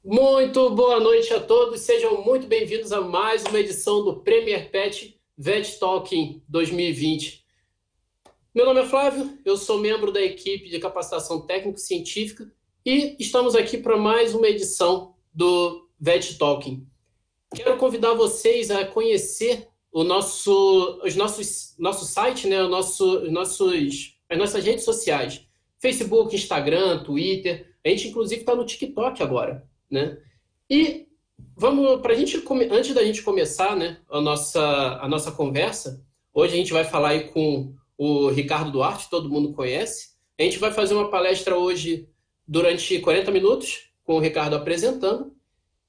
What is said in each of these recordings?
Muito boa noite a todos, sejam muito bem-vindos a mais uma edição do Premier Pet Vet Talking 2020. Meu nome é Flávio, eu sou membro da equipe de capacitação técnico-científica e estamos aqui para mais uma edição do Vet Talking. Quero convidar vocês a conhecer nosso site, né, as nossas redes sociais, Facebook, Instagram, Twitter. A gente, inclusive, está no TikTok agora, né? E vamos, antes da gente começar, né, a nossa conversa, hoje a gente vai falar aí com o Ricardo Duarte, todo mundo conhece. A gente vai fazer uma palestra hoje durante 40 minutos, com o Ricardo apresentando.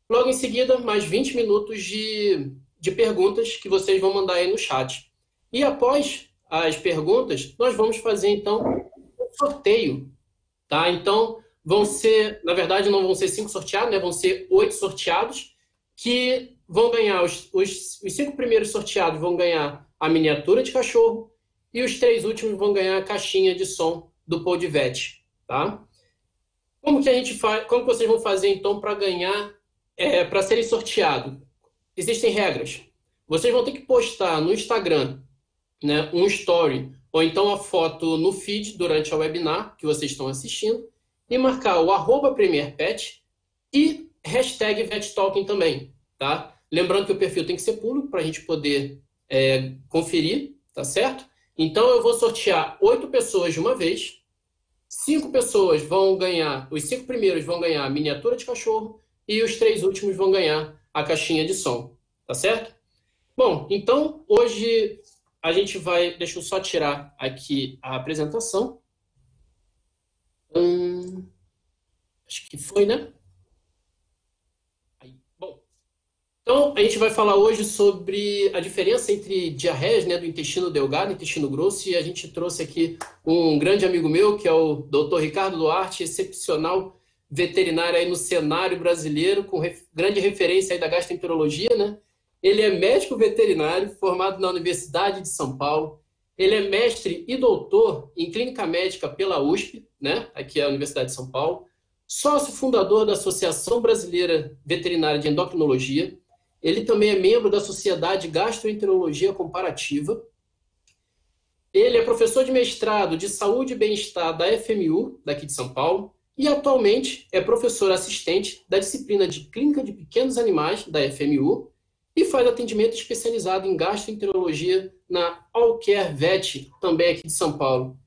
Logo em seguida, mais 20 minutos de perguntas que vocês vão mandar aí no chat. E após as perguntas, nós vamos fazer, então, um sorteio, tá? Então, na verdade, não vão ser 5 sorteados, né? Vão ser 8 sorteados, que vão ganhar, os 5 primeiros sorteados vão ganhar a miniatura de cachorro, e os 3 últimos vão ganhar a caixinha de som do Podvet, tá? Como que a gente faz, como que vocês vão fazer, então, para ganhar, para serem sorteados? Existem regras. Vocês vão ter que postar no Instagram, né, um story, ou então a foto no feed durante a webinar que vocês estão assistindo, e marcar o @PremierPet e hashtag VetTalking também, tá? Lembrando que o perfil tem que ser público para a gente poder conferir, tá certo? Então eu vou sortear 8 pessoas de uma vez. 5 pessoas vão ganhar, os 5 primeiros vão ganhar a miniatura de cachorro e os 3 últimos vão ganhar a caixinha de som, tá certo? Bom, então hoje a gente vai, deixa eu só tirar aqui a apresentação. Acho que foi, né? Aí, bom, então a gente vai falar hoje sobre a diferença entre diarreias, né, do intestino delgado e intestino grosso, e a gente trouxe aqui um grande amigo meu, que é o Dr. Ricardo Duarte, excepcional veterinário aí no cenário brasileiro, com grande referência aí da gastroenterologia, né? Ele é médico veterinário, formado na Universidade de São Paulo. Ele é mestre e doutor em clínica médica pela USP, né? Aqui é a Universidade de São Paulo. Sócio fundador da Associação Brasileira Veterinária de Endocrinologia. Ele também é membro da Sociedade Gastroenterologia Comparativa. Ele é professor de mestrado de Saúde e Bem-Estar da FMU, daqui de São Paulo, e atualmente é professor assistente da disciplina de Clínica de Pequenos Animais da FMU e faz atendimento especializado em gastroenterologia na All Care Vet, também aqui de São Paulo.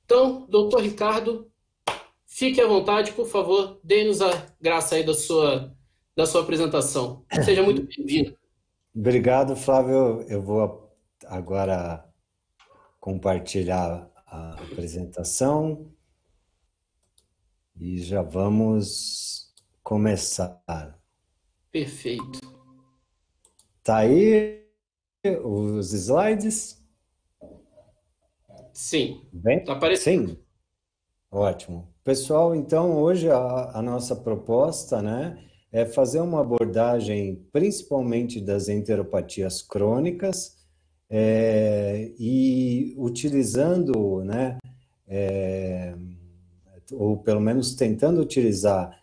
Então, doutor Ricardo, fique à vontade, por favor, dê-nos a graça aí da sua apresentação. Seja muito bem-vindo. Obrigado, Flávio. Eu vou agora compartilhar a apresentação e já vamos começar. Perfeito. Tá aí os slides? Sim. Bem? Está aparecendo. Sim? Ótimo. Pessoal, então hoje a nossa proposta, né, é fazer uma abordagem principalmente das enteropatias crônicas e utilizando, né, ou pelo menos tentando utilizar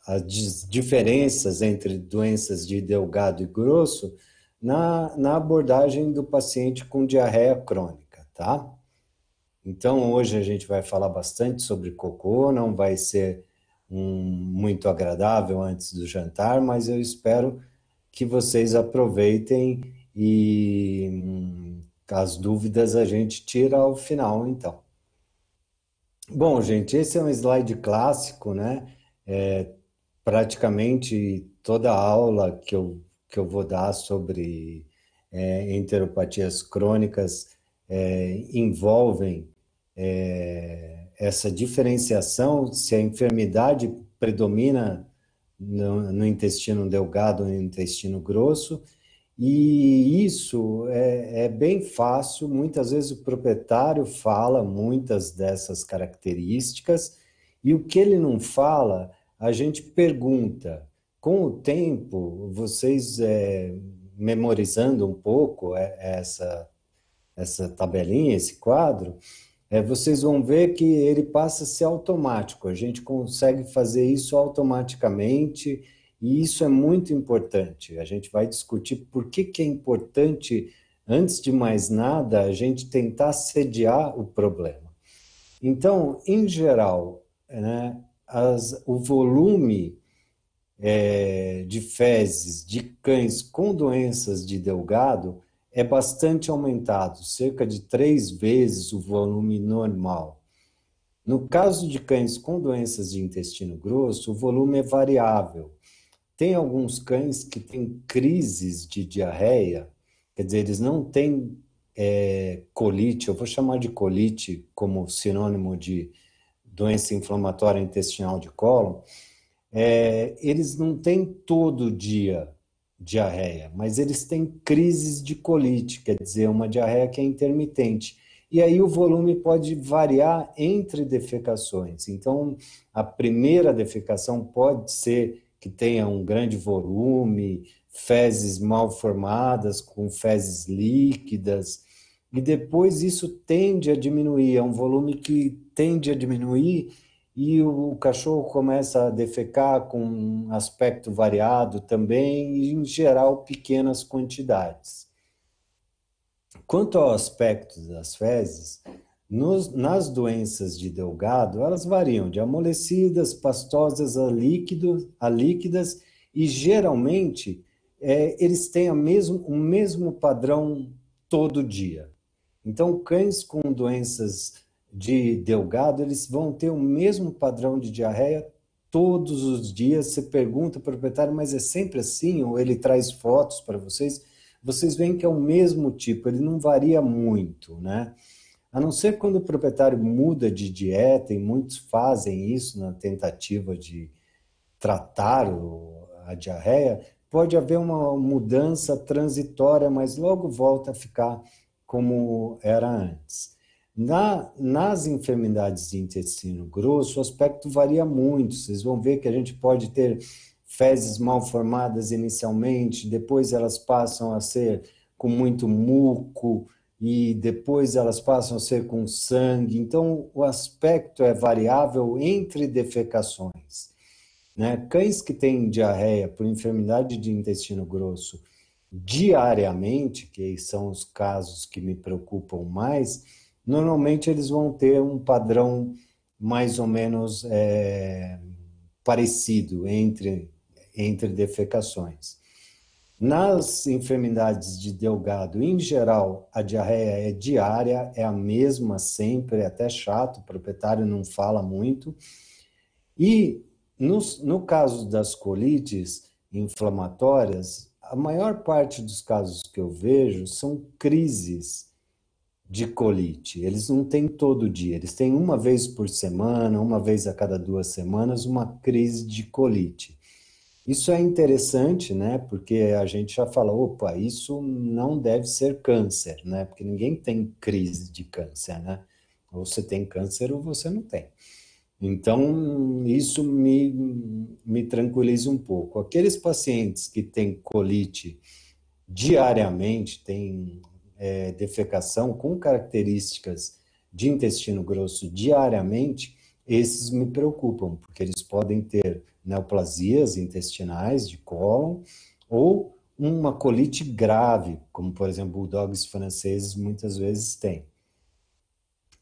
as diferenças entre doenças de delgado e grosso na abordagem do paciente com diarreia crônica, tá? Então, hoje a gente vai falar bastante sobre cocô, não vai ser muito agradável antes do jantar, mas eu espero que vocês aproveitem e as dúvidas a gente tira ao final, então. Bom, gente, esse é um slide clássico, né? Praticamente toda a aula que eu vou dar sobre enteropatias crônicas envolvem essa diferenciação, se a enfermidade predomina no intestino delgado ou no intestino grosso, e isso é bem fácil. Muitas vezes o proprietário fala muitas dessas características, e o que ele não fala, a gente pergunta. Com o tempo, vocês memorizando um pouco essa tabelinha, esse quadro, vocês vão ver que ele passa a ser automático. A gente consegue fazer isso automaticamente e isso é muito importante. A gente vai discutir por que que é importante, antes de mais nada, a gente tentar sediar o problema. Então, em geral, né, o volume de fezes de cães com doenças de Delgado é bastante aumentado, cerca de 3 vezes o volume normal. No caso de cães com doenças de intestino grosso, o volume é variável. Tem alguns cães que têm crises de diarreia, quer dizer, eles não têm colite, eu vou chamar de colite como sinônimo de doença inflamatória intestinal de cólon, eles não têm todo dia diarreia, mas eles têm crises de colite, quer dizer, uma diarreia que é intermitente. E aí o volume pode variar entre defecações. Então, a primeira defecação pode ser que tenha um grande volume, fezes mal formadas, com fezes líquidas, e depois isso tende a diminuir, é um volume que tende a diminuir e o cachorro começa a defecar com um aspecto variado também, e, em geral, pequenas quantidades. Quanto ao aspecto das fezes, nas doenças de Delgado, elas variam de amolecidas, pastosas a líquidas, e geralmente eles têm o mesmo padrão todo dia. Então, cães com doenças de Delgado, eles vão ter o mesmo padrão de diarreia todos os dias. Você pergunta para o proprietário, mas é sempre assim? Ou ele traz fotos para vocês? Vocês veem que é o mesmo tipo, ele não varia muito, né? A não ser quando o proprietário muda de dieta, e muitos fazem isso na tentativa de tratar a diarreia, pode haver uma mudança transitória, mas logo volta a ficar como era antes. Nas enfermidades de intestino grosso, o aspecto varia muito. Vocês vão ver que a gente pode ter fezes mal formadas inicialmente, depois elas passam a ser com muito muco, e depois elas passam a ser com sangue. Então, o aspecto é variável entre defecações, né? Cães que têm diarreia por enfermidade de intestino grosso diariamente, que são os casos que me preocupam mais, normalmente eles vão ter um padrão mais ou menos parecido entre defecações. Nas enfermidades de Delgado, em geral, a diarreia é diária, é a mesma sempre, é até chato, o proprietário não fala muito. E no caso das colites inflamatórias, a maior parte dos casos que eu vejo são crises de colite. Eles não têm todo dia, eles têm uma vez por semana, uma vez a cada 2 semanas, uma crise de colite. Isso é interessante, né? Porque a gente já fala, opa, isso não deve ser câncer, né? Porque ninguém tem crise de câncer, né? Ou você tem câncer ou você não tem. Então, isso me tranquiliza um pouco. Aqueles pacientes que têm colite diariamente, têm defecação com características de intestino grosso diariamente, esses me preocupam, porque eles podem ter neoplasias intestinais de cólon ou uma colite grave, como, por exemplo, bulldogs franceses muitas vezes têm.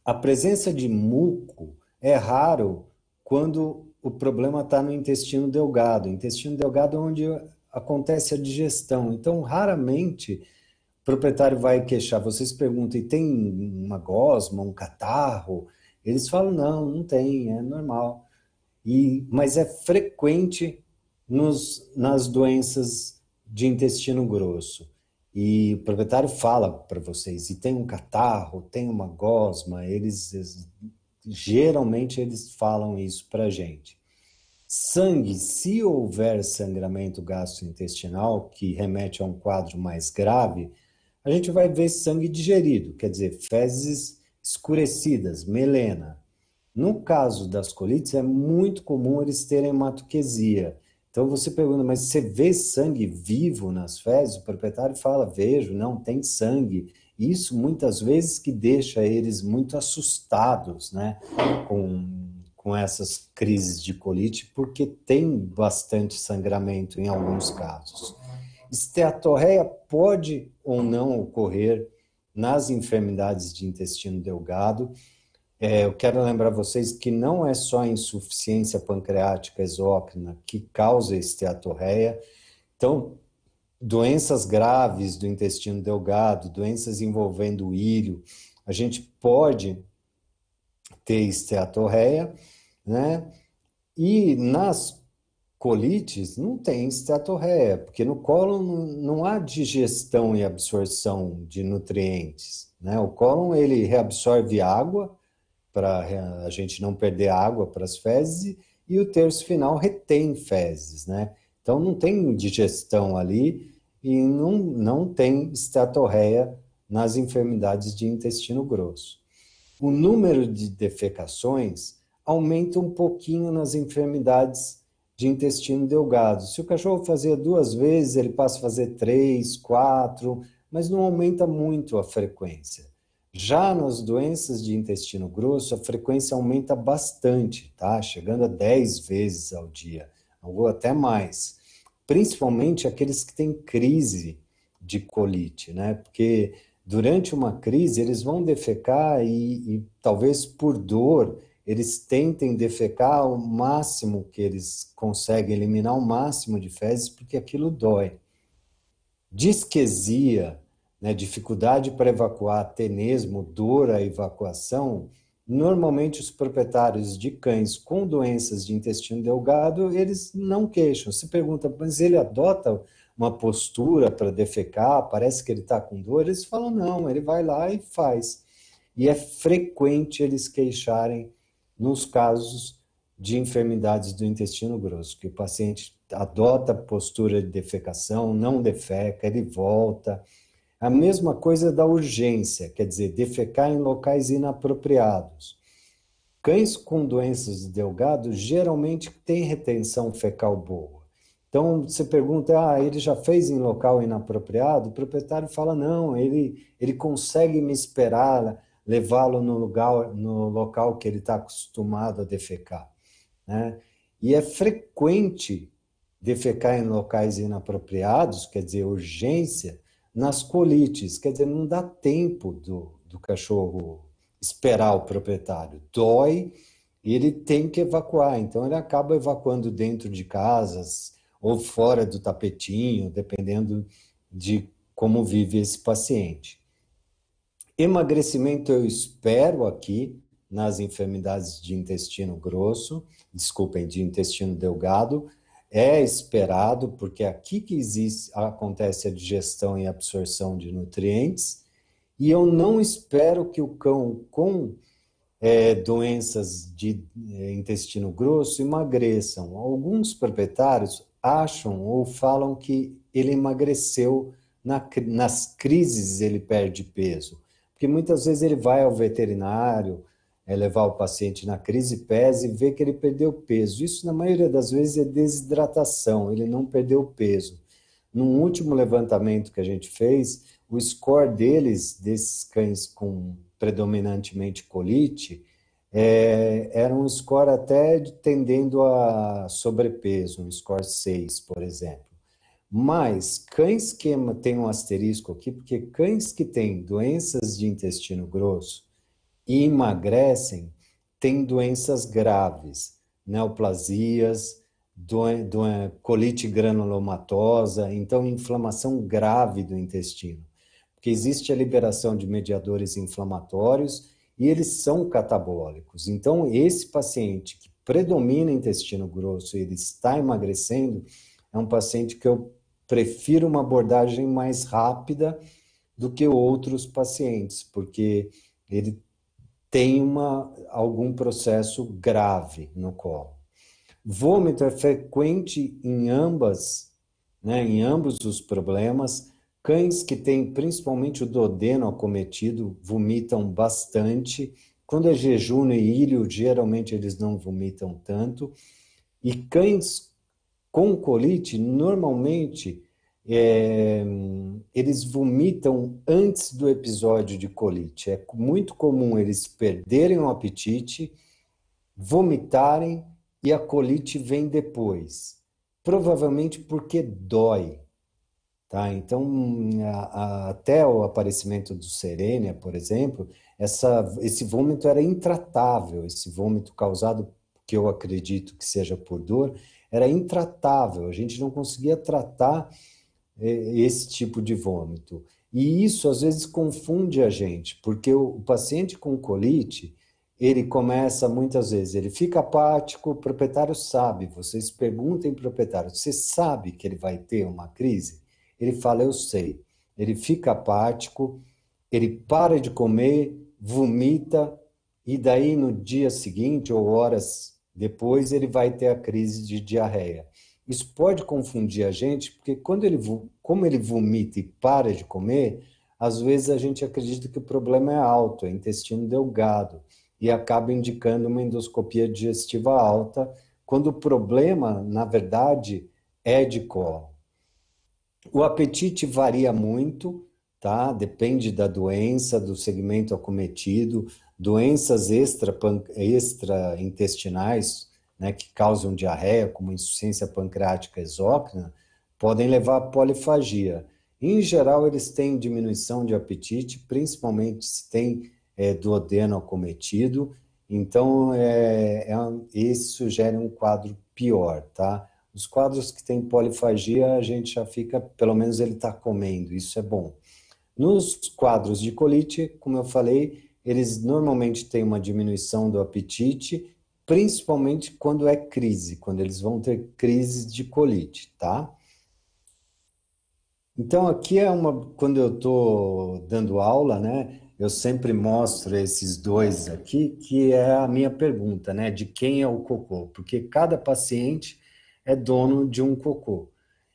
A presença de muco é raro quando o problema está no intestino delgado. O intestino delgado é onde acontece a digestão. Então, raramente o proprietário vai queixar. Vocês perguntam, e tem uma gosma, um catarro? Eles falam, não, não tem, é normal. Mas é frequente nas doenças de intestino grosso. E o proprietário fala para vocês, e tem um catarro, tem uma gosma, geralmente eles falam isso para a gente. Sangue, se houver sangramento gastrointestinal, que remete a um quadro mais grave, a gente vai ver sangue digerido, quer dizer, fezes escurecidas, melena. No caso das colites, é muito comum eles terem hematoquesia. Então você pergunta, mas você vê sangue vivo nas fezes? O proprietário fala, vejo, não, tem sangue. E isso muitas vezes que deixa eles muito assustados, né, com essas crises de colite, porque tem bastante sangramento em alguns casos. Esteatorreia pode ou não ocorrer nas enfermidades de intestino delgado. Eu quero lembrar vocês que não é só a insuficiência pancreática exócrina que causa esteatorreia. Então, doenças graves do intestino delgado, doenças envolvendo o íleo, a gente pode ter esteatorreia, né? E nas colites não tem esteatorreia, porque no cólon não há digestão e absorção de nutrientes, né? O cólon, ele reabsorve água para a gente não perder água para as fezes e o terço final retém fezes, né? Então não tem digestão ali e não tem esteatorreia nas enfermidades de intestino grosso. O número de defecações aumenta um pouquinho nas enfermidades de intestino delgado. Se o cachorro fazia 2 vezes, ele passa a fazer 3, 4, mas não aumenta muito a frequência. Já nas doenças de intestino grosso, a frequência aumenta bastante, tá? Chegando a 10 vezes ao dia, ou até mais. Principalmente aqueles que têm crise de colite, né? Porque durante uma crise eles vão defecar e talvez por dor eles tentem defecar o máximo que eles conseguem, eliminar o máximo de fezes, porque aquilo dói. Disquesia, né, dificuldade para evacuar, tenesmo, dor à evacuação, normalmente os proprietários de cães com doenças de intestino delgado, eles não queixam. Se pergunta, mas ele adota uma postura para defecar, parece que ele está com dor? Eles falam, não, ele vai lá e faz. E é frequente eles queixarem nos casos de enfermidades do intestino grosso, que o paciente adota a postura de defecação, não defeca, ele volta. A mesma coisa da urgência, quer dizer, defecar em locais inapropriados. Cães com doenças de delgado geralmente têm retenção fecal boa. Então, você pergunta, ele já fez em local inapropriado? O proprietário fala, não, ele consegue me esperar, levá-lo no local que ele está acostumado a defecar, né? E é frequente defecar em locais inapropriados, quer dizer, urgência, nas colites, quer dizer, não dá tempo do cachorro esperar o proprietário. Dói e ele tem que evacuar, então ele acaba evacuando dentro de casas ou fora do tapetinho, dependendo de como vive esse paciente. Emagrecimento eu espero aqui nas enfermidades de intestino grosso, desculpem, de intestino delgado, é esperado, porque é aqui que acontece a digestão e absorção de nutrientes, e eu não espero que o cão com doenças de intestino grosso emagreçam. Alguns proprietários acham ou falam que ele emagreceu nas crises, ele perde peso. Porque muitas vezes ele vai ao veterinário, levar o paciente na crise, pesa e vê que ele perdeu peso. Isso, na maioria das vezes, é desidratação, ele não perdeu peso. Num último levantamento que a gente fez, o score desses cães com predominantemente colite, era um score até tendendo a sobrepeso, um score 6, por exemplo. Mas cães que tem um asterisco aqui, porque cães que têm doenças de intestino grosso e emagrecem têm doenças graves, neoplasias, colite granulomatosa, então inflamação grave do intestino. Porque existe a liberação de mediadores inflamatórios e eles são catabólicos. Então, esse paciente que predomina intestino grosso e ele está emagrecendo, é um paciente que eu prefiro uma abordagem mais rápida do que outros pacientes, porque ele tem algum processo grave no colo. Vômito é frequente em ambos os problemas. Cães que têm principalmente o duodeno acometido vomitam bastante. Quando é jejum e íleo, geralmente eles não vomitam tanto. E cães com colite, normalmente, é, eles vomitam antes do episódio de colite. É muito comum eles perderem o apetite, vomitarem e a colite vem depois. Provavelmente porque dói. Tá? Então, até o aparecimento do Serênia, por exemplo, esse vômito era intratável. Esse vômito causado, que eu acredito que seja por dor, era intratável. A gente não conseguia tratar esse tipo de vômito. E isso, às vezes, confunde a gente, porque o paciente com colite, ele começa, muitas vezes, ele fica apático, o proprietário sabe, vocês perguntem para o proprietário, você sabe que ele vai ter uma crise? Ele fala, eu sei. Ele fica apático, ele para de comer, vomita, e daí no dia seguinte ou horas depois ele vai ter a crise de diarreia. Isso pode confundir a gente, porque como ele vomita e para de comer, às vezes a gente acredita que o problema é alto, é intestino delgado, e acaba indicando uma endoscopia digestiva alta, quando o problema, na verdade, é de cólon. O apetite varia muito, tá? Depende da doença, do segmento acometido, doenças extraintestinais, né, que causam diarreia, como insuficiência pancreática exócrina, podem levar à polifagia. Em geral, eles têm diminuição de apetite, principalmente se tem duodeno acometido, então isso sugere um quadro pior, tá? Os quadros que têm polifagia, a gente já fica, pelo menos ele está comendo, isso é bom. Nos quadros de colite, como eu falei, eles normalmente têm uma diminuição do apetite, principalmente quando é crise, quando eles vão ter crises de colite, tá? Então, aqui quando eu estou dando aula, né, eu sempre mostro esses dois aqui, que é a minha pergunta, né, de quem é o cocô, porque cada paciente é dono de um cocô.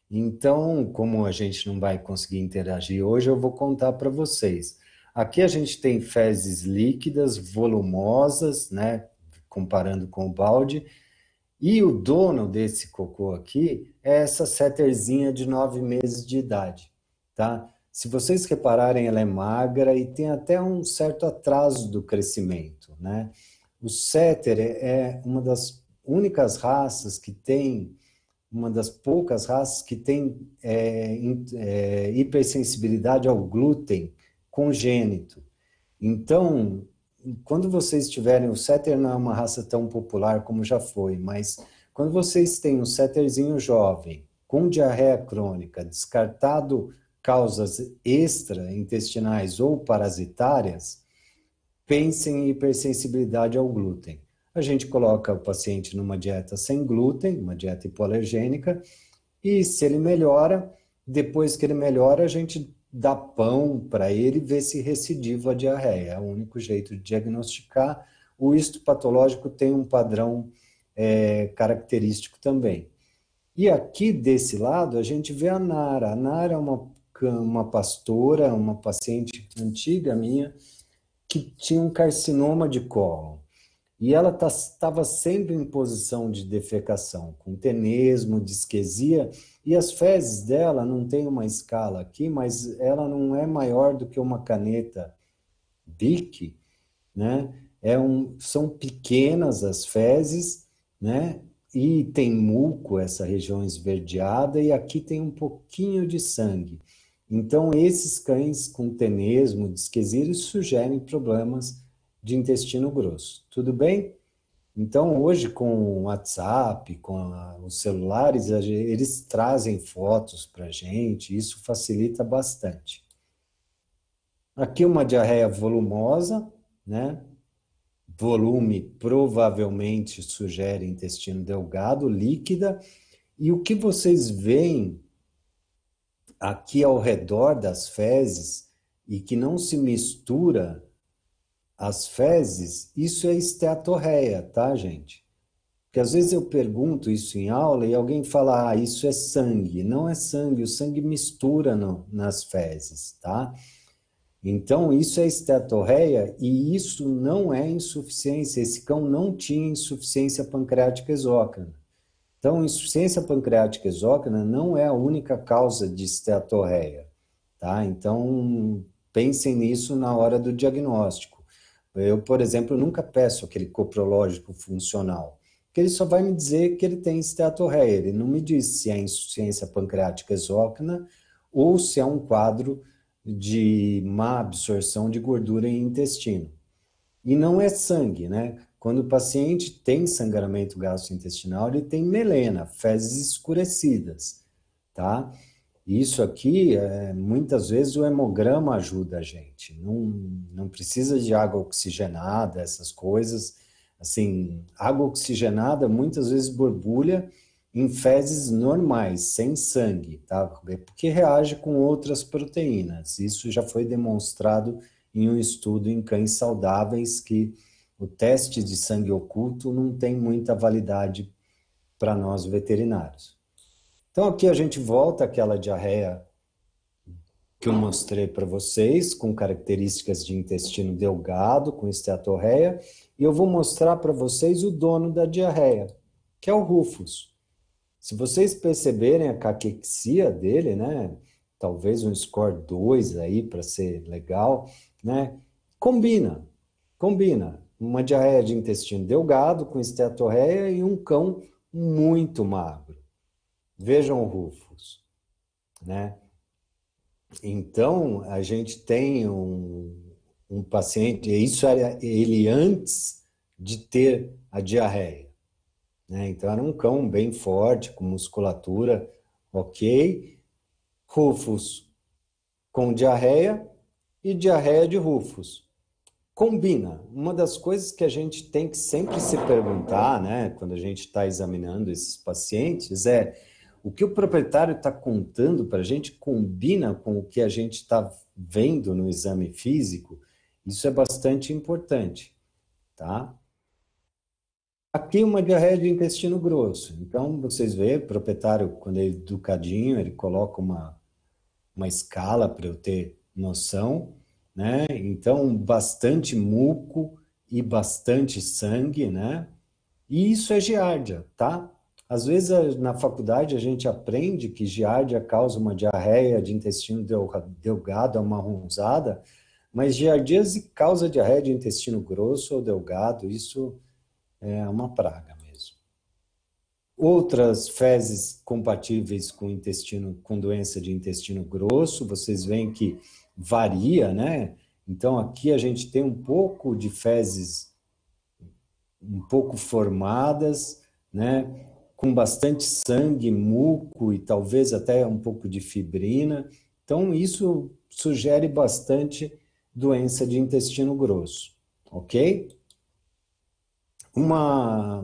Então, como a gente não vai conseguir interagir hoje, eu vou contar para vocês. Aqui a gente tem fezes líquidas, volumosas, né, comparando com o balde, e o dono desse cocô aqui é essa setterzinha de 9 meses de idade, tá? Se vocês repararem, ela é magra e tem até um certo atraso do crescimento, né? O setter é uma das únicas raças que tem, uma das poucas raças que tem hipersensibilidade ao glúten congênito. Então, quando vocês tiverem, o setter não é uma raça tão popular como já foi, mas quando vocês têm um setterzinho jovem, com diarreia crônica, descartado causas extraintestinais ou parasitárias, pensem em hipersensibilidade ao glúten. A gente coloca o paciente numa dieta sem glúten, uma dieta hipoalergênica, e se ele melhora, depois que ele melhora, a gente dá pão para ele e vê se recidiva a diarreia. É o único jeito de diagnosticar. O histopatológico tem um padrão característico também. E aqui desse lado a gente vê a Nara. A Nara é uma pastora, uma paciente antiga minha, que tinha um carcinoma de cólon. E ela estava sempre em posição de defecação, com tenesmo, disquesia, e as fezes dela, não tem uma escala aqui, mas ela não é maior do que uma caneta Bic, né? São pequenas as fezes, né? E tem muco, essa região esverdeada, e aqui tem um pouquinho de sangue. Então, esses cães com tenesmo, disquesia, eles sugerem problemas de intestino grosso. Tudo bem? Então, hoje, com o WhatsApp, com os celulares, eles trazem fotos para a gente, isso facilita bastante. Aqui uma diarreia volumosa, né? Volume provavelmente sugere intestino delgado, líquida, e o que vocês veem aqui ao redor das fezes e que não se mistura as fezes, isso é esteatorreia, tá, gente? Porque às vezes eu pergunto isso em aula e alguém fala, isso é sangue. Não é sangue, o sangue mistura nas fezes, tá? Então, isso é esteatorreia e isso não é insuficiência. Esse cão não tinha insuficiência pancreática exócrina. Então, insuficiência pancreática exócrina não é a única causa de esteatorreia, tá? Então, pensem nisso na hora do diagnóstico. Eu, por exemplo, nunca peço aquele coprológico funcional, porque ele só vai me dizer que ele tem esteatorreia, ele não me diz se é insuficiência pancreática exócrina ou se é um quadro de má absorção de gordura em intestino. E não é sangue, né? Quando o paciente tem sangramento gastrointestinal, ele tem melena, fezes escurecidas, tá? Isso aqui, muitas vezes o hemograma ajuda a gente. Não precisa de água oxigenada, essas coisas. Assim, água oxigenada muitas vezes borbulha em fezes normais, sem sangue, tá? Porque reage com outras proteínas. Isso já foi demonstrado em um estudo em cães saudáveis que o teste de sangue oculto não tem muita validade para nós veterinários. Então aqui a gente volta àquela diarreia que eu mostrei para vocês, com características de intestino delgado, com esteatorreia, e eu vou mostrar para vocês o dono da diarreia, que é o Rufus. Se vocês perceberem a caquexia dele, né, talvez um score 2 aí para ser legal, né, combina. Uma diarreia de intestino delgado com esteatorreia e um cão muito magro. Vejam o Rufus, né? Então, a gente tem um paciente, e isso era ele antes de ter a diarreia, né? Então, era um cão bem forte, com musculatura ok. Rufus com diarreia e diarreia de Rufus. Combina. Uma das coisas que a gente tem que sempre se perguntar, né, quando a gente está examinando esses pacientes, é o que o proprietário está contando para a gente combina com o que a gente está vendo no exame físico. Isso é bastante importante, tá? Aqui uma diarreia de intestino grosso. Então, vocês veem, o proprietário, quando ele é educadinho, ele coloca uma escala para eu ter noção, né? Então, bastante muco e bastante sangue, né? E isso é giardia, tá? Às vezes, na faculdade, a gente aprende que giardia causa uma diarreia de intestino delgado, amarronzada, mas giardíase causa diarreia de intestino grosso ou delgado, isso é uma praga mesmo. Outras fezes compatíveis com intestino, com doença de intestino grosso, vocês veem que varia, né? Então, aqui a gente tem um pouco de fezes um pouco formadas, né? Com bastante sangue, muco e talvez até um pouco de fibrina. Então, isso sugere bastante doença de intestino grosso, ok? Uma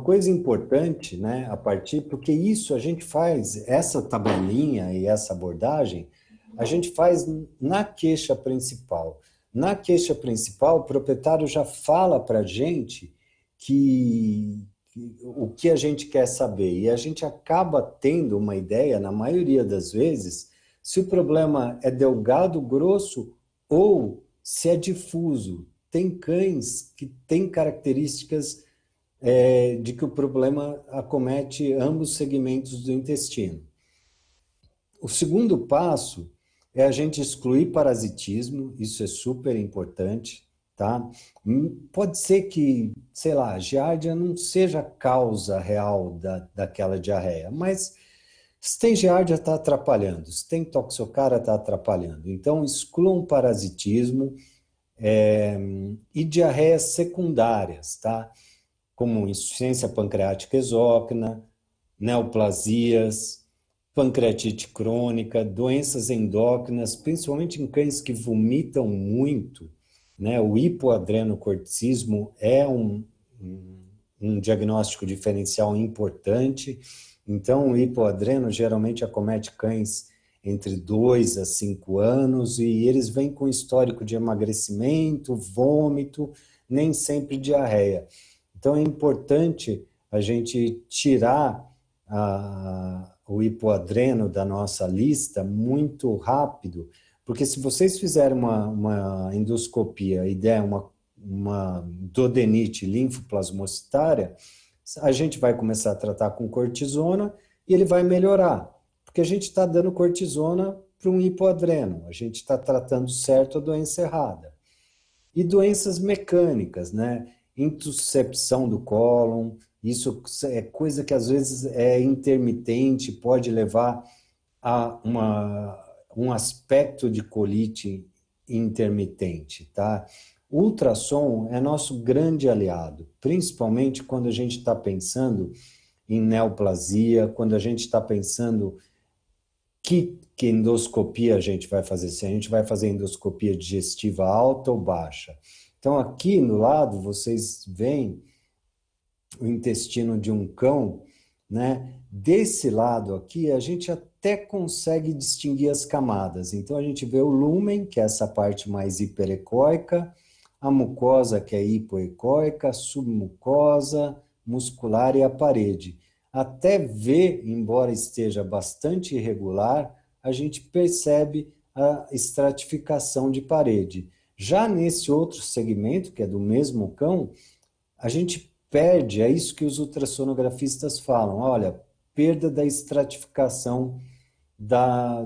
coisa importante, né, a partir, porque isso a gente faz, essa tabelinha e essa abordagem, a gente faz na queixa principal. Na queixa principal, o proprietário já fala para a gente o que a gente quer saber, e a gente acaba tendo uma ideia, na maioria das vezes, se o problema é delgado, grosso ou se é difuso. Tem cães que têm características de que o problema acomete ambos os segmentos do intestino. O segundo passo é a gente excluir parasitismo, isso é super importante, tá? Pode ser que, sei lá, a giardia não seja a causa real daquela diarreia, mas se tem giardia, está atrapalhando, se tem toxocara, está atrapalhando. Então, excluam parasitismo e diarreias secundárias, tá? Como insuficiência pancreática exócrina, neoplasias, pancreatite crônica, doenças endócrinas, principalmente em cães que vomitam muito, né? O hipoadrenocorticismo é um diagnóstico diferencial importante. Então, o hipoadreno geralmente acomete cães entre 2 a 5 anos e eles vêm com histórico de emagrecimento, vômito, nem sempre diarreia. Então, é importante a gente tirar o hipoadreno da nossa lista muito rápido, porque se vocês fizerem uma endoscopia e der uma duodenite linfoplasmocitária, a gente vai começar a tratar com cortisona e ele vai melhorar, porque a gente está dando cortisona para um hipoadreno, a gente está tratando certo a doença errada. E doenças mecânicas, né? Intussuscepção do cólon, isso é coisa que às vezes é intermitente, pode levar a um aspecto de colite intermitente, tá? O ultrassom é nosso grande aliado, principalmente quando a gente está pensando em neoplasia, quando a gente está pensando que endoscopia a gente vai fazer, se a gente vai fazer endoscopia digestiva alta ou baixa. Então, aqui no lado, vocês veem o intestino de um cão, né? Desse lado aqui, a gente até consegue distinguir as camadas. Então, a gente vê o lúmen, que é essa parte mais hiperecóica, a mucosa, que é hipoecóica, a submucosa, muscular e a parede. Até ver, embora esteja bastante irregular, a gente percebe a estratificação de parede. Já nesse outro segmento, que é do mesmo cão, a gente perde, é isso que os ultrassonografistas falam, olha, perda da estratificação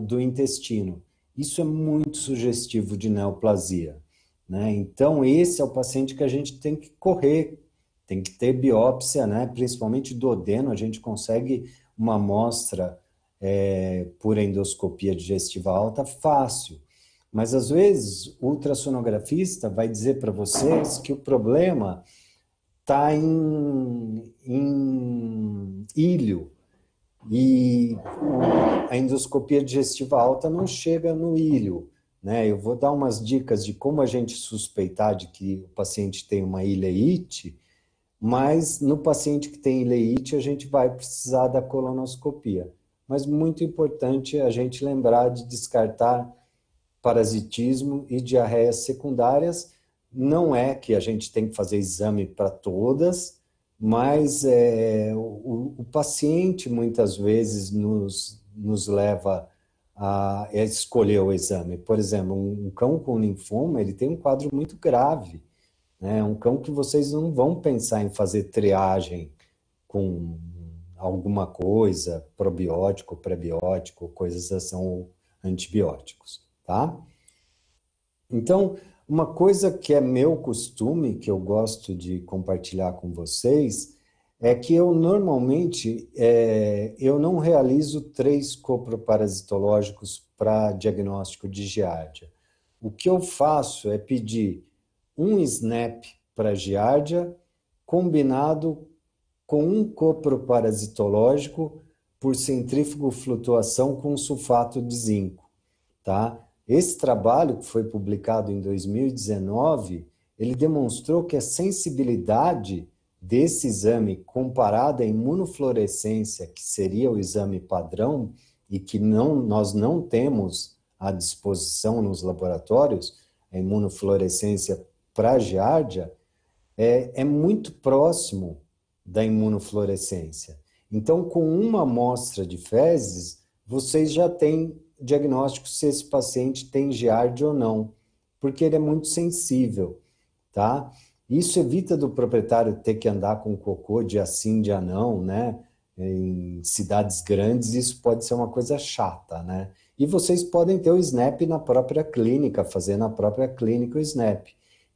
do intestino. Isso é muito sugestivo de neoplasia, né? Então, esse é o paciente que a gente tem que correr, tem que ter biópsia, né? Principalmente do duodeno, a gente consegue uma amostra por endoscopia digestiva alta fácil. Mas, às vezes, o ultrassonografista vai dizer para vocês que o problema está em ilho, e a endoscopia digestiva alta não chega no ilho, né? Eu vou dar umas dicas de como a gente suspeitar de que o paciente tem uma ileite, mas no paciente que tem ileite a gente vai precisar da colonoscopia. Mas muito importante a gente lembrar de descartar parasitismo e diarreias secundárias. Não é que a gente tem que fazer exame para todas, mas o paciente muitas vezes nos leva a escolher o exame. Por exemplo, um cão com linfoma, ele tem um quadro muito grave, né? Um cão que vocês não vão pensar em fazer triagem com alguma coisa, probiótico, prebiótico, coisas assim, ou antibióticos, tá? Então, uma coisa que é meu costume, que eu gosto de compartilhar com vocês, é que eu normalmente eu não realizo 3 coproparasitológicos para diagnóstico de giardia. O que eu faço é pedir um SNAP para giardia combinado com um coproparasitológico por centrífugo flutuação com sulfato de zinco, tá? Esse trabalho, que foi publicado em 2019, ele demonstrou que a sensibilidade desse exame comparada à imunofluorescência, que seria o exame padrão e que nós não temos à disposição nos laboratórios, a imunofluorescência para giardia, é muito próximo da imunofluorescência. Então, com uma amostra de fezes, vocês já têm diagnóstico se esse paciente tem giardia ou não, porque ele é muito sensível, tá? Isso evita do proprietário ter que andar com cocô dia sim, dia não, né? Em cidades grandes, isso pode ser uma coisa chata, né? E vocês podem ter o SNAP na própria clínica, fazer na própria clínica o SNAP.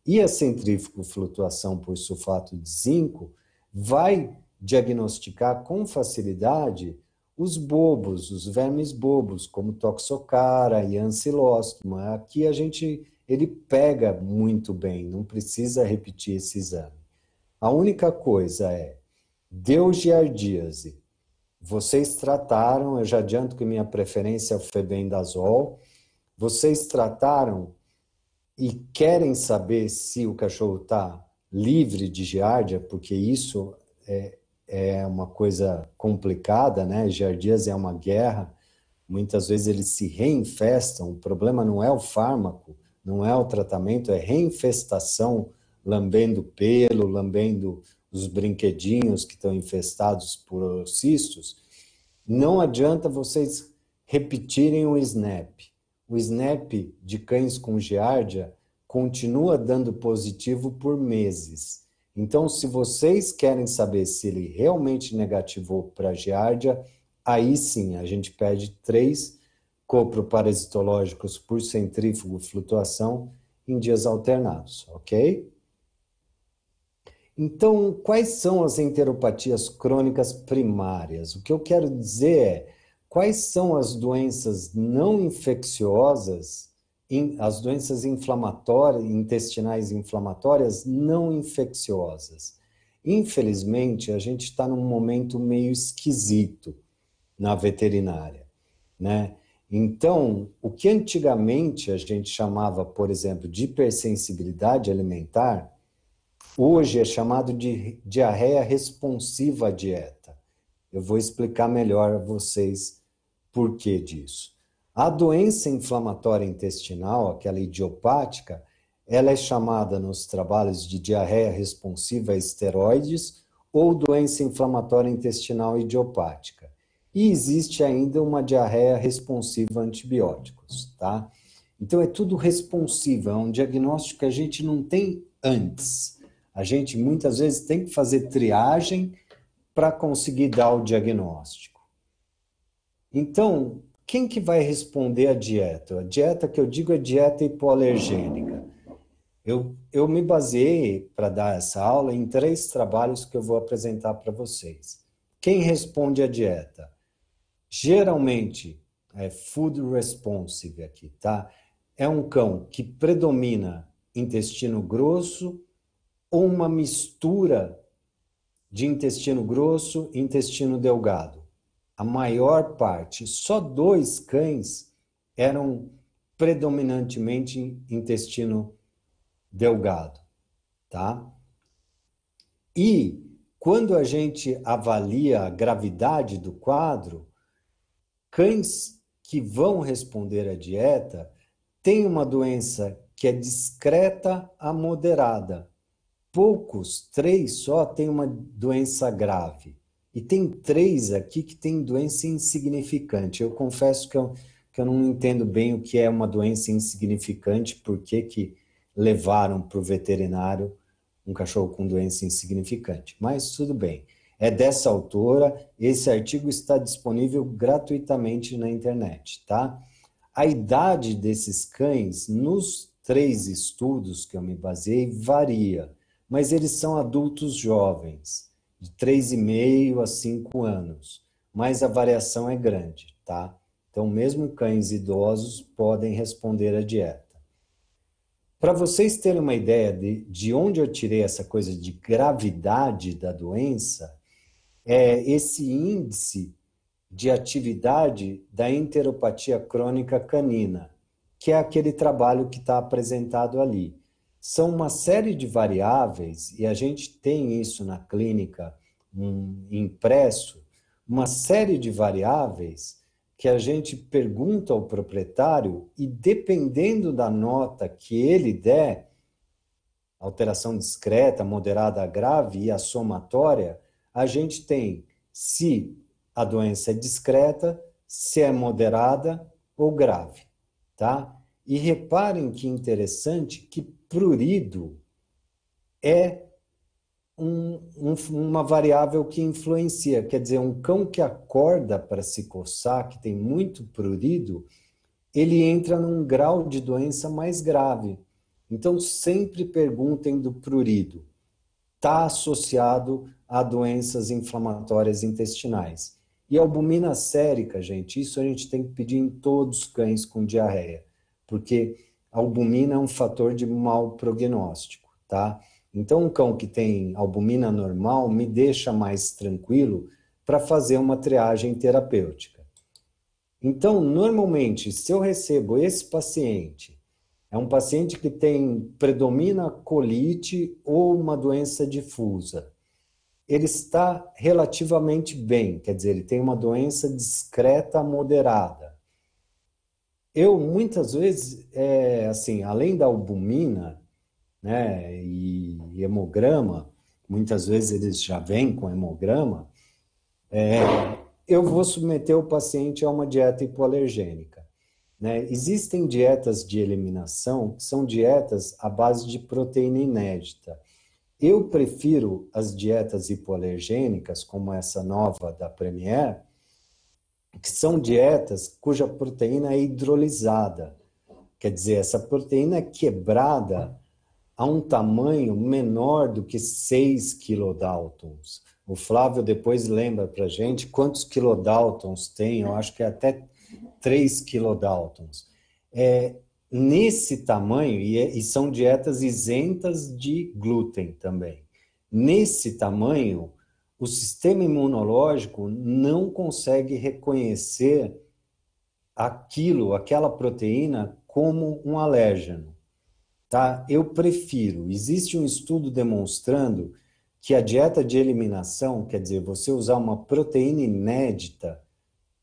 E a centrífugo flutuação por sulfato de zinco vai diagnosticar com facilidade os bobos, os vermes bobos, como Toxocara e Ancilóstoma. Aqui ele pega muito bem, não precisa repetir esse exame. A única coisa deu giardíase. Vocês trataram, eu já adianto que minha preferência é o febendazol. Vocês trataram e querem saber se o cachorro está livre de giardia, porque isso é uma coisa complicada, né? Giardíase é uma guerra, muitas vezes eles se reinfestam, o problema não é o fármaco, não é o tratamento, é reinfestação, lambendo pelo, lambendo os brinquedinhos que estão infestados por cistos. Não adianta vocês repetirem o SNAP. O SNAP de cães com giardia continua dando positivo por meses. Então, se vocês querem saber se ele realmente negativou para a giardia, aí sim, a gente pede 3 coproparasitológicos por centrífugo flutuação em dias alternados, ok? Então, quais são as enteropatias crônicas primárias? O que eu quero dizer é, quais são as doenças não infecciosas, as doenças inflamatórias, intestinais inflamatórias não infecciosas? Infelizmente, a gente está num momento meio esquisito na veterinária, né? Então, o que antigamente a gente chamava, por exemplo, de hipersensibilidade alimentar, hoje é chamado de diarreia responsiva à dieta. Eu vou explicar melhor a vocês por que disso. A doença inflamatória intestinal, aquela idiopática, ela é chamada nos trabalhos de diarreia responsiva a esteroides ou doença inflamatória intestinal idiopática. E existe ainda uma diarreia responsiva a antibióticos, tá? Então é tudo responsivo, é um diagnóstico que a gente não tem antes. A gente muitas vezes tem que fazer triagem para conseguir dar o diagnóstico. Então, quem que vai responder à dieta? A dieta que eu digo é dieta hipoalergênica. Eu me baseei para dar essa aula em 3 trabalhos que eu vou apresentar para vocês. Quem responde à dieta? Geralmente, é food responsive aqui, tá? É um cão que predomina intestino grosso ou uma mistura de intestino grosso e intestino delgado. A maior parte, só 2 cães eram predominantemente intestino delgado, tá? E quando a gente avalia a gravidade do quadro, cães que vão responder à dieta têm uma doença que é discreta a moderada. Poucos, 3 só, têm uma doença grave. E tem 3 aqui que têm doença insignificante. Eu confesso que eu não entendo bem o que é uma doença insignificante, por que levaram para o veterinário um cachorro com doença insignificante. Mas tudo bem. É dessa autora, esse artigo está disponível gratuitamente na internet, tá? A idade desses cães, nos 3 estudos que eu me baseei, varia, mas eles são adultos jovens, de 3,5 a 5 anos, mas a variação é grande, tá? Então, mesmo cães idosos podem responder à dieta. Para vocês terem uma ideia de onde eu tirei essa coisa de gravidade da doença, é esse índice de atividade da enteropatia crônica canina, que é aquele trabalho que está apresentado ali. São uma série de variáveis, e a gente tem isso na clínica impresso, uma série de variáveis que a gente pergunta ao proprietário e, dependendo da nota que ele der, alteração discreta, moderada, grave e a somatória, a gente tem se a doença é discreta, se é moderada ou grave, tá? E reparem que interessante que prurido é uma variável que influencia. Quer dizer, um cão que acorda para se coçar, que tem muito prurido, ele entra num grau de doença mais grave. Então, sempre perguntem do prurido. Está associado a doenças inflamatórias intestinais. E albumina sérica, gente, isso a gente tem que pedir em todos os cães com diarreia, porque a albumina é um fator de mau prognóstico, tá? Então, um cão que tem albumina normal me deixa mais tranquilo para fazer uma triagem terapêutica. Então, normalmente, se eu recebo esse paciente, é um paciente que predomina colite ou uma doença difusa, ele está relativamente bem, quer dizer, ele tem uma doença discreta moderada. Eu, muitas vezes, assim, além da albumina, né, e hemograma, muitas vezes eles já vêm com hemograma, eu vou submeter o paciente a uma dieta hipoalergênica. Né? Existem dietas de eliminação que são dietas à base de proteína inédita. Eu prefiro as dietas hipoalergênicas, como essa nova da Premier, que são dietas cuja proteína é hidrolisada. Quer dizer, essa proteína é quebrada a um tamanho menor do que 6 kilodaltons. O Flávio depois lembra para a gente quantos kilodaltons tem, eu acho que é até 3 kilodaltons. Nesse tamanho, e são dietas isentas de glúten também, nesse tamanho, o sistema imunológico não consegue reconhecer aquela proteína como um alérgeno. Tá? Eu prefiro. Existe um estudo demonstrando que a dieta de eliminação, quer dizer, você usar uma proteína inédita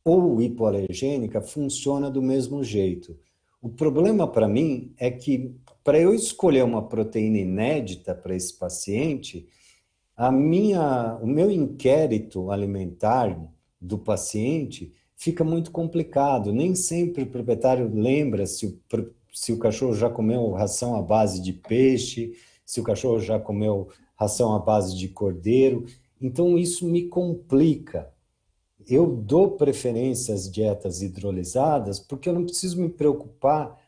ou hipoalergênica, funciona do mesmo jeito. O problema para mim é que, para eu escolher uma proteína inédita para esse paciente, o meu inquérito alimentar do paciente fica muito complicado. Nem sempre o proprietário lembra se o cachorro já comeu ração à base de peixe, se o cachorro já comeu ração à base de cordeiro. Então, isso me complica. Eu dou preferência às dietas hidrolisadas porque eu não preciso me preocupar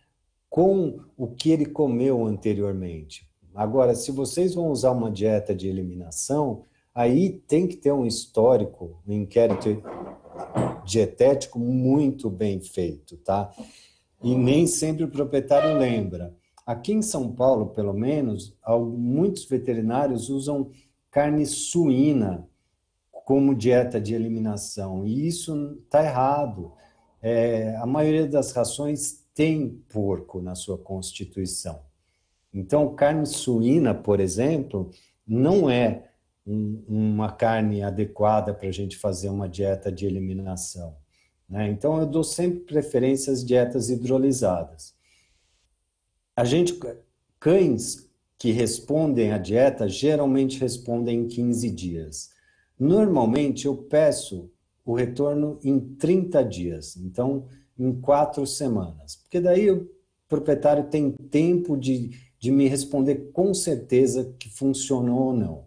com o que ele comeu anteriormente. Agora, se vocês vão usar uma dieta de eliminação, aí tem que ter um histórico, um inquérito dietético muito bem feito, tá? E nem sempre o proprietário lembra. Aqui em São Paulo, pelo menos, muitos veterinários usam carne suína como dieta de eliminação, e isso está errado. A maioria das rações tem porco na sua constituição. Então, carne suína, por exemplo, não é uma carne adequada para a gente fazer uma dieta de eliminação, né? Então, eu dou sempre preferência às dietas hidrolisadas. Cães que respondem à dieta, geralmente respondem em 15 dias. Normalmente, eu peço o retorno em 30 dias, então, em 4 semanas. Porque daí o proprietário tem tempo de me responder com certeza que funcionou ou não.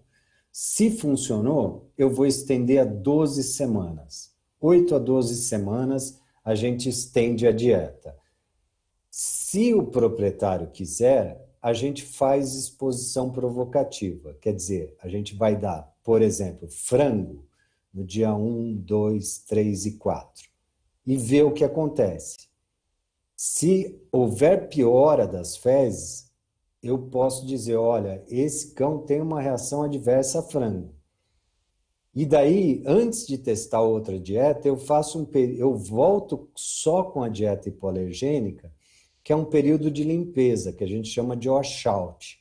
Se funcionou, eu vou estender a 12 semanas. 8 a 12 semanas, a gente estende a dieta. Se o proprietário quiser, a gente faz exposição provocativa. Quer dizer, a gente vai dar, por exemplo, frango no dia 1, 2, 3 e 4 e ver o que acontece. Se houver piora das fezes, eu posso dizer, olha, esse cão tem uma reação adversa a frango. E daí, antes de testar outra dieta, eu volto só com a dieta hipoalergênica, que é um período de limpeza, que a gente chama de washout,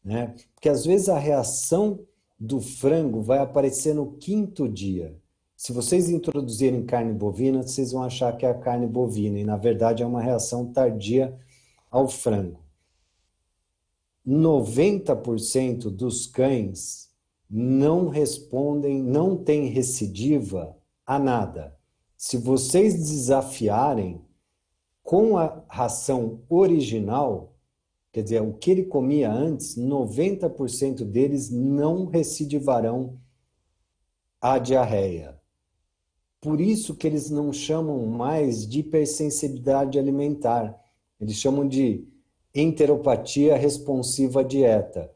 né? Porque às vezes a reação do frango vai aparecer no 5º dia. Se vocês introduzirem carne bovina, vocês vão achar que é a carne bovina, e na verdade é uma reação tardia ao frango. 90% dos cães não respondem, não tem recidiva a nada. Se vocês desafiarem com a ração original, quer dizer, o que ele comia antes, 90% deles não recidivarão a diarreia. Por isso que eles não chamam mais de hipersensibilidade alimentar. Eles chamam de enteropatia responsiva à dieta.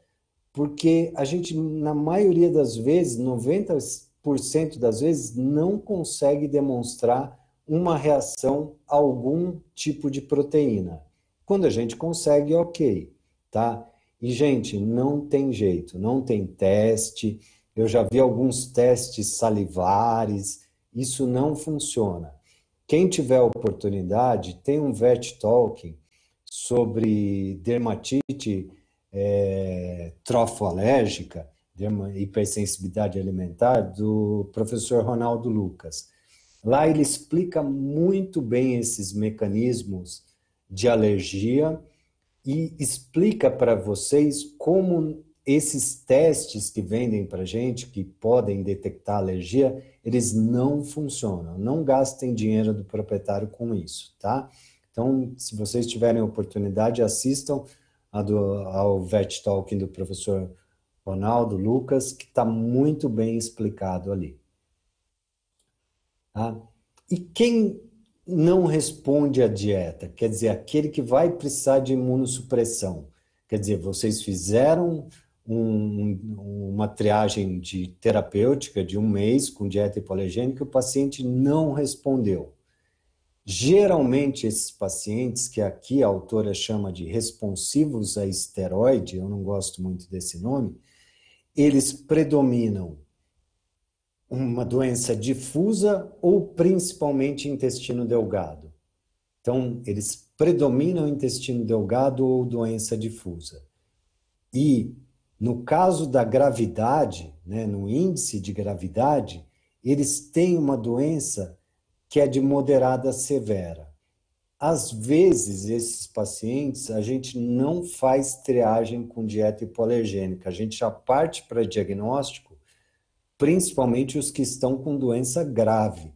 Porque a gente, na maioria das vezes, 90% das vezes, não consegue demonstrar uma reação a algum tipo de proteína. Quando a gente consegue, ok, tá? E, gente, não tem jeito, não tem teste. Eu já vi alguns testes salivares, isso não funciona. Quem tiver oportunidade, tem um Vet Talk sobre dermatite trofoalérgica, hipersensibilidade alimentar, do professor Ronaldo Lucas. Lá ele explica muito bem esses mecanismos de alergia e explica para vocês como esses testes que vendem para a gente, que podem detectar alergia, eles não funcionam. Não gastem dinheiro do proprietário com isso, tá? Então, se vocês tiverem oportunidade, assistam ao Vet Talking do professor Ronaldo, Lucas, que está muito bem explicado ali. Tá? E quem não responde à dieta? Quer dizer, aquele que vai precisar de imunossupressão. Quer dizer, vocês fizeram uma triagem de terapêutica de 1 mês com dieta hipoalergênica e o paciente não respondeu. Geralmente, esses pacientes, que aqui a autora chama de responsivos a esteroide, eu não gosto muito desse nome, eles predominam uma doença difusa ou principalmente intestino delgado. Então, eles predominam intestino delgado ou doença difusa. E, no caso da gravidade, né, no índice de gravidade, eles têm uma doença que é de moderada a severa. Às vezes, esses pacientes, a gente não faz triagem com dieta hipoalergênica, a gente já parte para diagnóstico, principalmente os que estão com doença grave,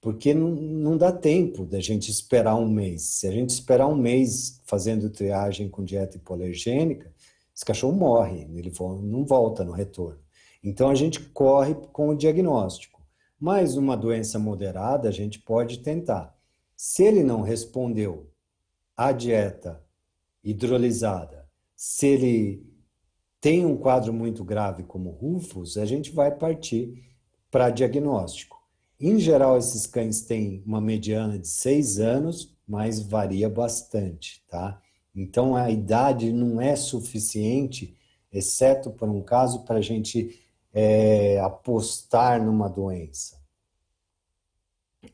porque não dá tempo da gente esperar 1 mês. Se a gente esperar 1 mês fazendo triagem com dieta hipoalergênica, esse cachorro morre, ele não volta no retorno. Então, a gente corre com o diagnóstico. Mas uma doença moderada, a gente pode tentar. Se ele não respondeu à dieta hidrolisada, se ele tem um quadro muito grave como Rufus, a gente vai partir para diagnóstico. Em geral, esses cães têm uma mediana de 6 anos, mas varia bastante, tá? Então, a idade não é suficiente, exceto por um caso, para a gente apostar numa doença.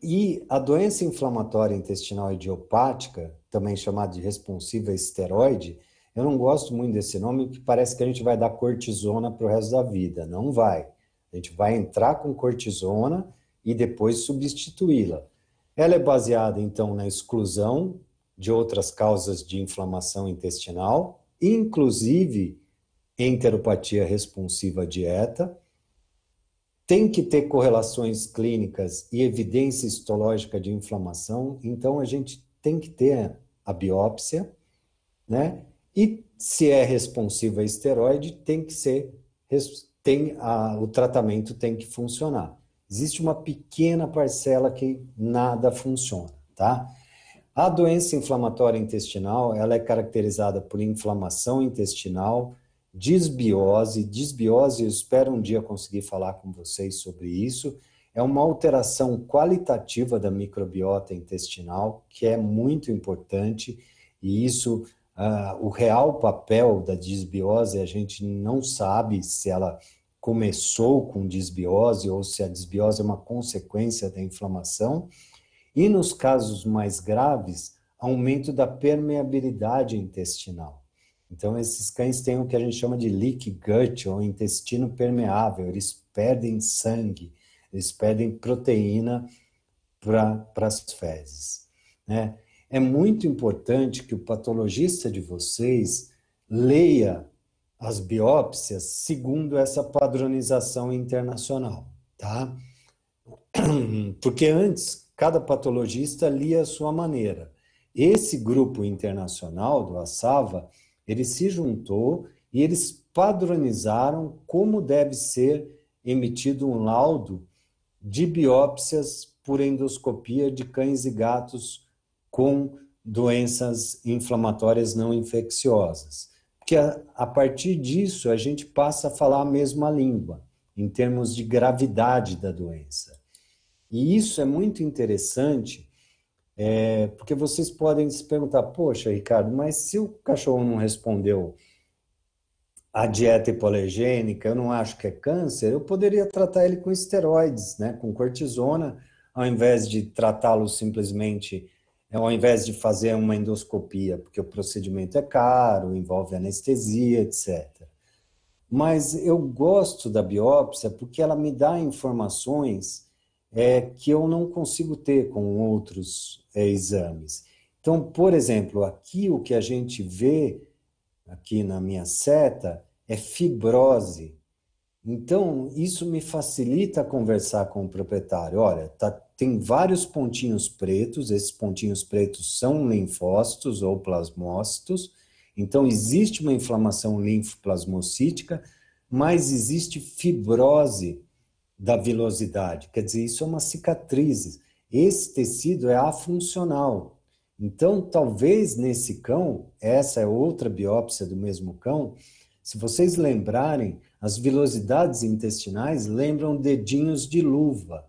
E a doença inflamatória intestinal idiopática, também chamada de responsiva a esteroide, eu não gosto muito desse nome, porque parece que a gente vai dar cortisona para o resto da vida. Não vai. A gente vai entrar com cortisona e depois substituí-la. Ela é baseada, então, na exclusão de outras causas de inflamação intestinal, inclusive enteropatia responsiva à dieta. Tem que ter correlações clínicas e evidência histológica de inflamação, então a gente tem que ter a biópsia, né? E se é responsiva a esteroide, o tratamento tem que funcionar. Existe uma pequena parcela que nada funciona, tá? A doença inflamatória intestinal, ela é caracterizada por inflamação intestinal, disbiose. Disbiose, eu espero um dia conseguir falar com vocês sobre isso. É uma alteração qualitativa da microbiota intestinal, que é muito importante, e isso, o real papel da disbiose, a gente não sabe se ela começou com disbiose ou se a disbiose é uma consequência da inflamação. E nos casos mais graves, aumento da permeabilidade intestinal. Então, esses cães têm o que a gente chama de leaky gut, ou intestino permeável. Eles perdem sangue, eles perdem proteína para as fezes, né? É muito importante que o patologista de vocês leia as biópsias segundo essa padronização internacional, tá? Porque antes, cada patologista lia a sua maneira. Esse grupo internacional do ASAVA, ele se juntou e eles padronizaram como deve ser emitido um laudo de biópsias por endoscopia de cães e gatos com doenças inflamatórias não infecciosas. Porque a partir disso a gente passa a falar a mesma língua, em termos de gravidade da doença. E isso é muito interessante, porque vocês podem se perguntar, poxa, Ricardo, mas se o cachorro não respondeu à dieta hipoalergênica, eu não acho que é câncer, eu poderia tratar ele com esteroides, né, com cortisona, ao invés de tratá-lo simplesmente, ao invés de fazer uma endoscopia, porque o procedimento é caro, envolve anestesia, etc. Mas eu gosto da biópsia porque ela me dá informações que eu não consigo ter com outros exames. Então, por exemplo, aqui o que a gente vê, aqui na minha seta, é fibrose. Então, isso me facilita conversar com o proprietário. Olha, tem vários pontinhos pretos, esses pontinhos pretos são linfócitos ou plasmócitos, então existe uma inflamação linfoplasmocítica, mais existe fibrose da vilosidade. Quer dizer, isso é uma cicatriz. Esse tecido é afuncional. Então, talvez nesse cão, essa é outra biópsia do mesmo cão, se vocês lembrarem, as vilosidades intestinais lembram dedinhos de luva.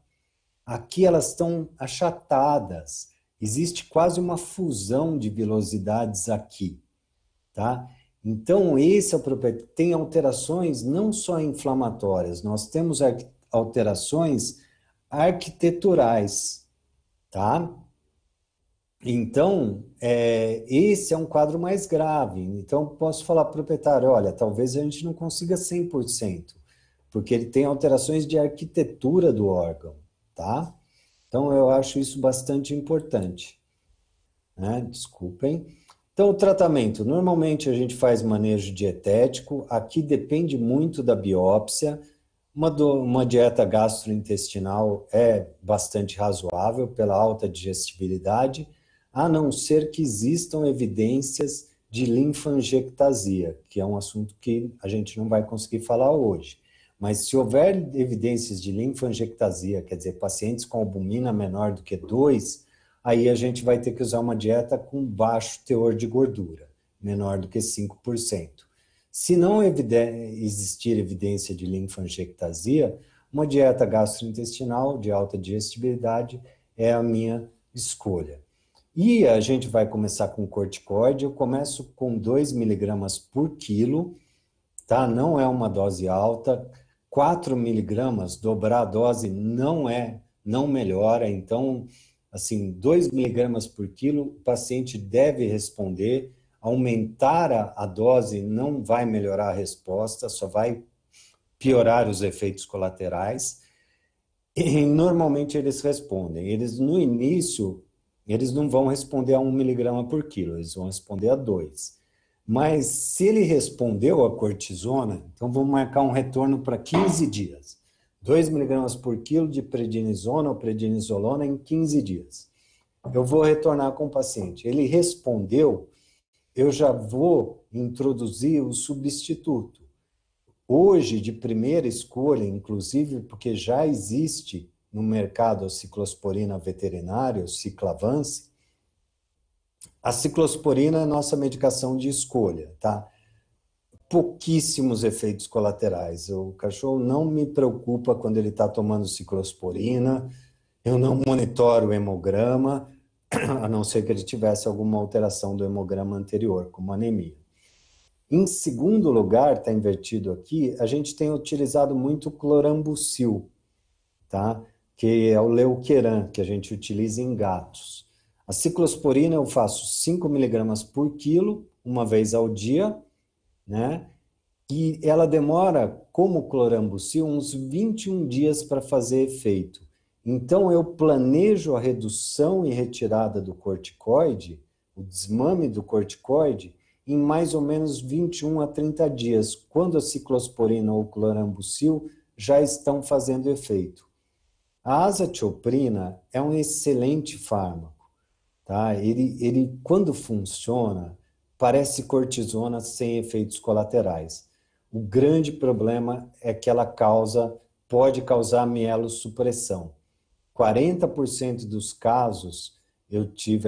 Aqui elas estão achatadas. Existe quase uma fusão de vilosidades aqui, tá? Então, esse é o problema. Tem alterações não só inflamatórias, nós temos alterações arquiteturais, tá? Então, esse é um quadro mais grave. Então, posso falar para o proprietário, olha, talvez a gente não consiga 100%, porque ele tem alterações de arquitetura do órgão, tá? Então, eu acho isso bastante importante, né? Desculpem. Então, o tratamento, normalmente a gente faz manejo dietético, aqui depende muito da biópsia, uma dieta gastrointestinal é bastante razoável pela alta digestibilidade, a não ser que existam evidências de linfangiectasia, que é um assunto que a gente não vai conseguir falar hoje. Mas se houver evidências de linfangiectasia, quer dizer, pacientes com albumina menor do que 2, aí a gente vai ter que usar uma dieta com baixo teor de gordura, menor do que 5%. Se não existir evidência de linfangiectasia, uma dieta gastrointestinal de alta digestibilidade é a minha escolha. E a gente vai começar com corticoide, eu começo com 2 miligramas por quilo, tá? Não é uma dose alta, 4 miligramas, dobrar a dose não melhora, então, assim, 2 miligramas por quilo, o paciente deve responder. Aumentar a dose não vai melhorar a resposta, só vai piorar os efeitos colaterais. E normalmente eles respondem. Eles, no início, eles não vão responder a 1 miligrama por quilo, eles vão responder a 2. Mas se ele respondeu a cortisona, então vamos marcar um retorno para 15 dias. 2 miligramas por quilo de prednisona ou prednisolona em 15 dias. Eu vou retornar com o paciente. Ele respondeu, eu já vou introduzir o substituto. Hoje, de primeira escolha, inclusive porque já existe no mercado a ciclosporina veterinária, o Ciclavance, a ciclosporina é a nossa medicação de escolha, tá? Pouquíssimos efeitos colaterais. O cachorro não me preocupa quando ele está tomando ciclosporina, eu não monitoro o hemograma, a não ser que ele tivesse alguma alteração do hemograma anterior, como anemia. Em segundo lugar, está invertido aqui, a gente tem utilizado muito clorambucil, tá? Que é o leuqueran, que a gente utiliza em gatos. A ciclosporina eu faço 5 miligramas por quilo, uma vez ao dia, né? E ela demora, como o clorambucil, uns 21 dias para fazer efeito. Então, eu planejo a redução e retirada do corticoide, o desmame do corticoide, em mais ou menos 21 a 30 dias, quando a ciclosporina ou o clorambucil já estão fazendo efeito. A azatioprina é um excelente fármaco, tá? Ele quando funciona, parece cortisona sem efeitos colaterais. O grande problema é que ela pode causar mielossupressão. 40% dos casos,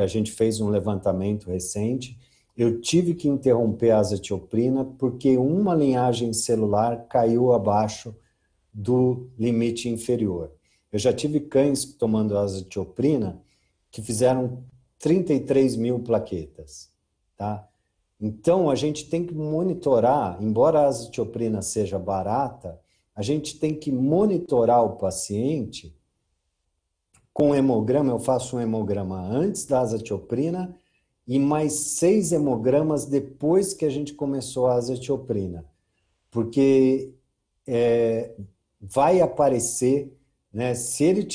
a gente fez um levantamento recente, eu tive que interromper a azatioprina porque uma linhagem celular caiu abaixo do limite inferior. Eu já tive cães tomando azatioprina que fizeram 33 mil plaquetas, tá? Então, a gente tem que monitorar, embora a azatioprina seja barata, a gente tem que monitorar o paciente com hemograma. Eu faço um hemograma antes da azatioprina e mais 6 hemogramas depois que a gente começou a azatioprina. Porque vai aparecer, né, se ele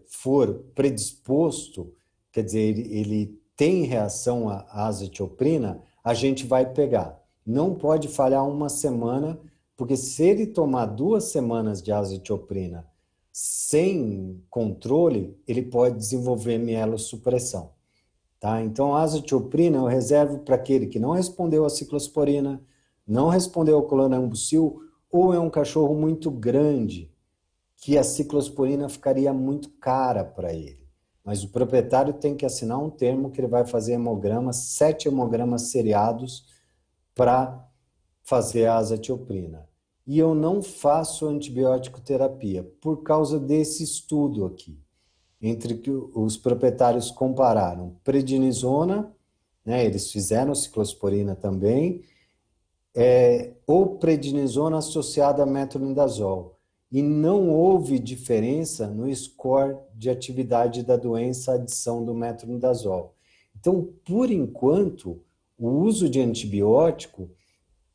for predisposto, quer dizer, ele tem reação à azatioprina, a gente vai pegar. Não pode falhar uma semana, porque se ele tomar 2 semanas de azatioprina sem controle, ele pode desenvolver mielossupressão, tá? Então, a azatioprina eu reservo para aquele que não respondeu à ciclosporina, não respondeu ao clorambucil ou é um cachorro muito grande, que a ciclosporina ficaria muito cara para ele. Mas o proprietário tem que assinar um termo que ele vai fazer hemogramas, 7 hemogramas seriados para fazer a azatioprina. E eu não faço antibiótico terapia por causa desse estudo aqui, entre que os proprietários compararam prednisona, né, eles fizeram ciclosporina também, ou prednisona associada a metronidazol. E não houve diferença no score de atividade da doença, adição do metronidazol. Então, por enquanto, o uso de antibiótico,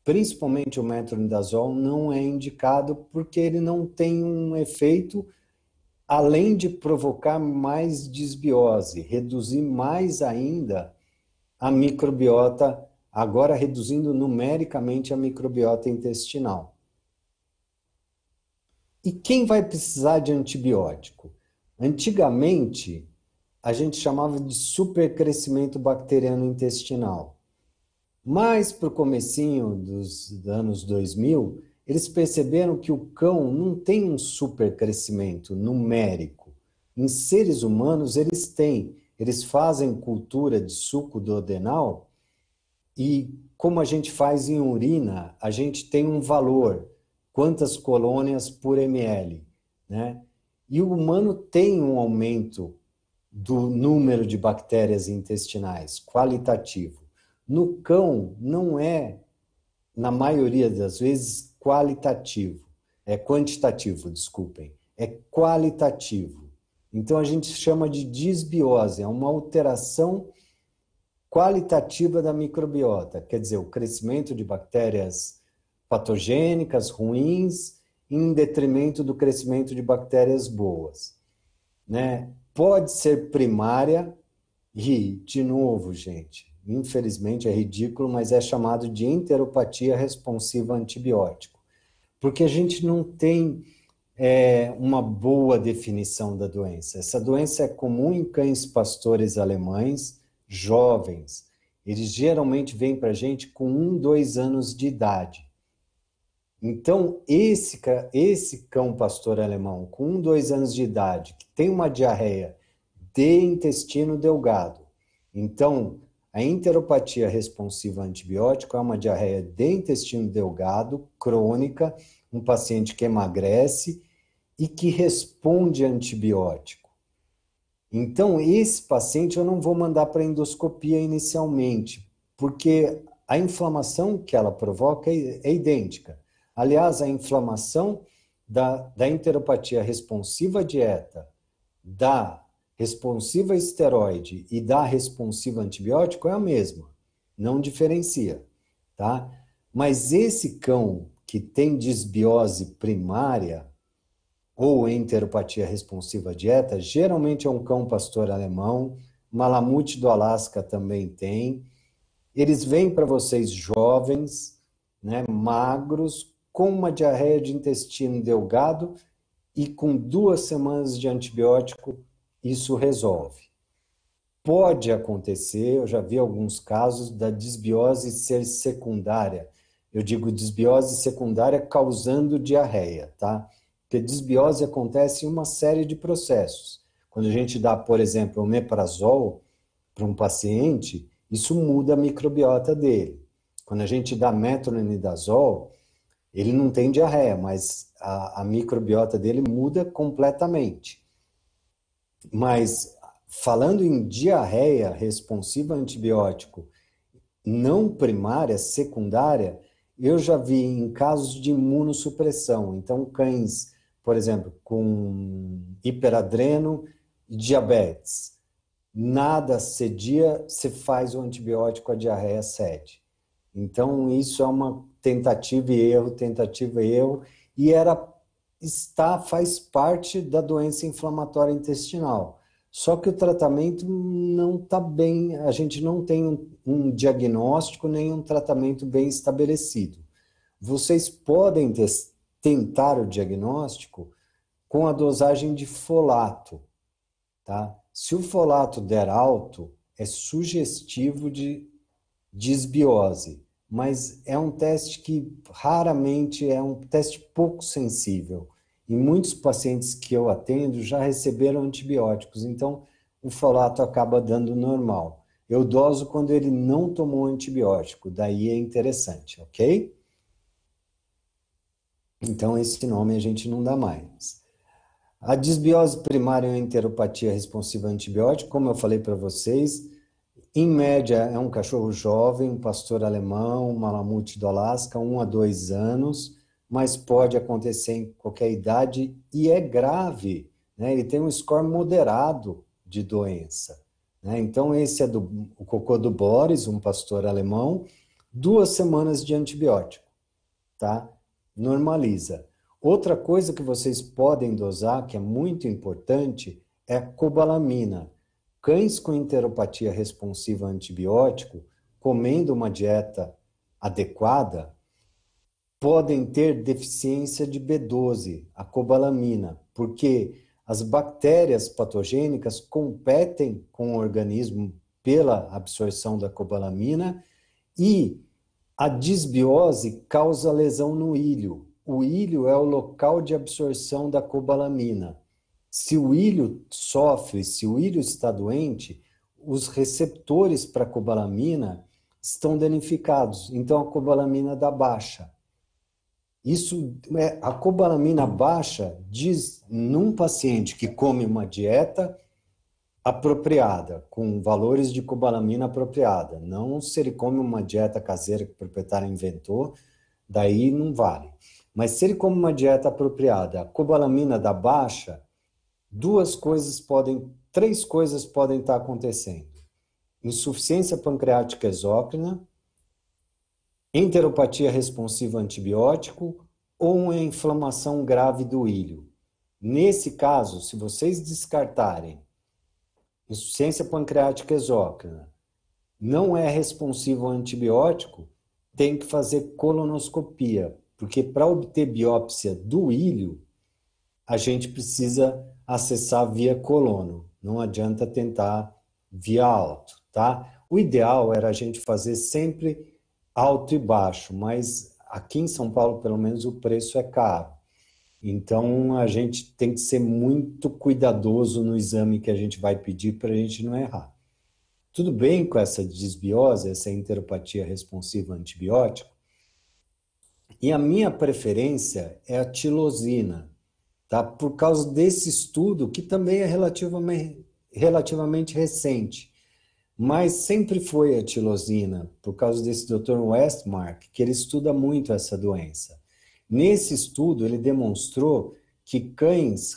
principalmente o metronidazol, não é indicado porque ele não tem um efeito além de provocar mais disbiose, reduzir mais ainda a microbiota, agora reduzindo numericamente a microbiota intestinal. E quem vai precisar de antibiótico? Antigamente, a gente chamava de supercrescimento bacteriano intestinal. Mas para o comecinho dos anos 2000, eles perceberam que o cão não tem um supercrescimento numérico. Em seres humanos, eles têm. Eles fazem cultura de suco duodenal e, como a gente faz em urina, a gente tem um valor, quantas colônias por ml, né? E o humano tem um aumento do número de bactérias intestinais, qualitativo. No cão, não é, na maioria das vezes, qualitativo. É quantitativo, desculpem. É qualitativo. Então, a gente chama de disbiose, é uma alteração qualitativa da microbiota, quer dizer, o crescimento de bactérias patogênicas, ruins, em detrimento do crescimento de bactérias boas, né? Pode ser primária e, de novo, gente, infelizmente é ridículo, mas é chamado de enteropatia responsiva a antibiótico, porque a gente não tem uma boa definição da doença. Essa doença é comum em cães pastores alemães, jovens. Eles geralmente vêm para a gente com 1, 2 anos de idade. Então, esse cão pastor alemão com 1, 2 anos de idade, que tem uma diarreia de intestino delgado, então, a enteropatia responsiva a antibiótico é uma diarreia de intestino delgado, crônica, um paciente que emagrece e que responde a antibiótico. Então, esse paciente eu não vou mandar para endoscopia inicialmente, porque a inflamação que ela provoca é idêntica. Aliás, a inflamação da enteropatia responsiva à dieta, da responsiva a esteroide e da responsiva a antibiótico é a mesma, não diferencia, tá? Mas esse cão que tem disbiose primária ou enteropatia responsiva à dieta, geralmente é um cão pastor alemão, Malamute do Alasca também tem. Eles vêm para vocês jovens, né, magros, com uma diarreia de intestino delgado e com 2 semanas de antibiótico, isso resolve. Pode acontecer, eu já vi alguns casos da disbiose ser secundária. Eu digo disbiose secundária causando diarreia, tá? Porque disbiose acontece em uma série de processos. Quando a gente dá, por exemplo, omeprazol para um paciente, isso muda a microbiota dele. Quando a gente dá metronidazol, ele não tem diarreia, mas a microbiota dele muda completamente. Mas, falando em diarreia responsiva a antibiótico não primária, secundária, eu já vi em casos de imunossupressão. Então, cães, por exemplo, com hiperadreno e diabetes, nada cedia, se faz o antibiótico, a diarreia cede. Então, isso é uma tentativa e erro, e faz parte da doença inflamatória intestinal. Só que o tratamento não está bem, a gente não tem um diagnóstico nem um tratamento bem estabelecido. Vocês podem tentar o diagnóstico com a dosagem de folato, tá? Se o folato der alto, é sugestivo de disbiose. mas é um teste que raramente é um teste pouco sensível. E muitos pacientes que eu atendo já receberam antibióticos, então o folato acaba dando normal. Eu doso quando ele não tomou antibiótico, daí é interessante, ok? Então esse nome a gente não dá mais. A disbiose primária é uma enteropatia responsiva a antibiótico, como eu falei para vocês, em média é um cachorro jovem, um pastor alemão, um malamute do Alasca, 1 a 2 anos, mas pode acontecer em qualquer idade e é grave, né? Ele tem um score moderado de doença, né? Então esse é o cocô do Boris, um pastor alemão, 2 semanas de antibiótico, tá? Normaliza. Outra coisa que vocês podem dosar, que é muito importante, é a cobalamina. Cães com enteropatia responsiva a antibiótico, comendo uma dieta adequada, podem ter deficiência de B12, a cobalamina, porque as bactérias patogênicas competem com o organismo pela absorção da cobalamina e a disbiose causa lesão no ilho. O ilho é o local de absorção da cobalamina. Se o ilho sofre, se o ilho está doente, os receptores para a cobalamina estão danificados. Então a cobalamina dá baixa. A cobalamina baixa diz num paciente que come uma dieta apropriada, com valores de cobalamina apropriada. Não se ele come uma dieta caseira que o proprietário inventou, daí não vale. Mas se ele come uma dieta apropriada, a cobalamina da baixa, três coisas podem estar acontecendo. Insuficiência pancreática exócrina, enteropatia responsiva a antibiótico ou uma inflamação grave do ilho. Nesse caso, se vocês descartarem insuficiência pancreática exócrina, não é responsivo ao antibiótico, tem que fazer colonoscopia, porque para obter biópsia do ilho, a gente precisa acessar via colono. Não adianta tentar via alto, tá? O ideal era a gente fazer sempre alto e baixo, mas aqui em São Paulo, pelo menos, o preço é caro. Então, a gente tem que ser muito cuidadoso no exame que a gente vai pedir para a gente não errar. Tudo bem com essa disbiose, essa enteropatia responsiva a antibiótico? E a minha preferência é a tilosina, tá? Por causa desse estudo, que também é relativamente recente, mas sempre foi a tilosina, por causa desse Dr. Westmark, que ele estuda muito essa doença. Nesse estudo, ele demonstrou que cães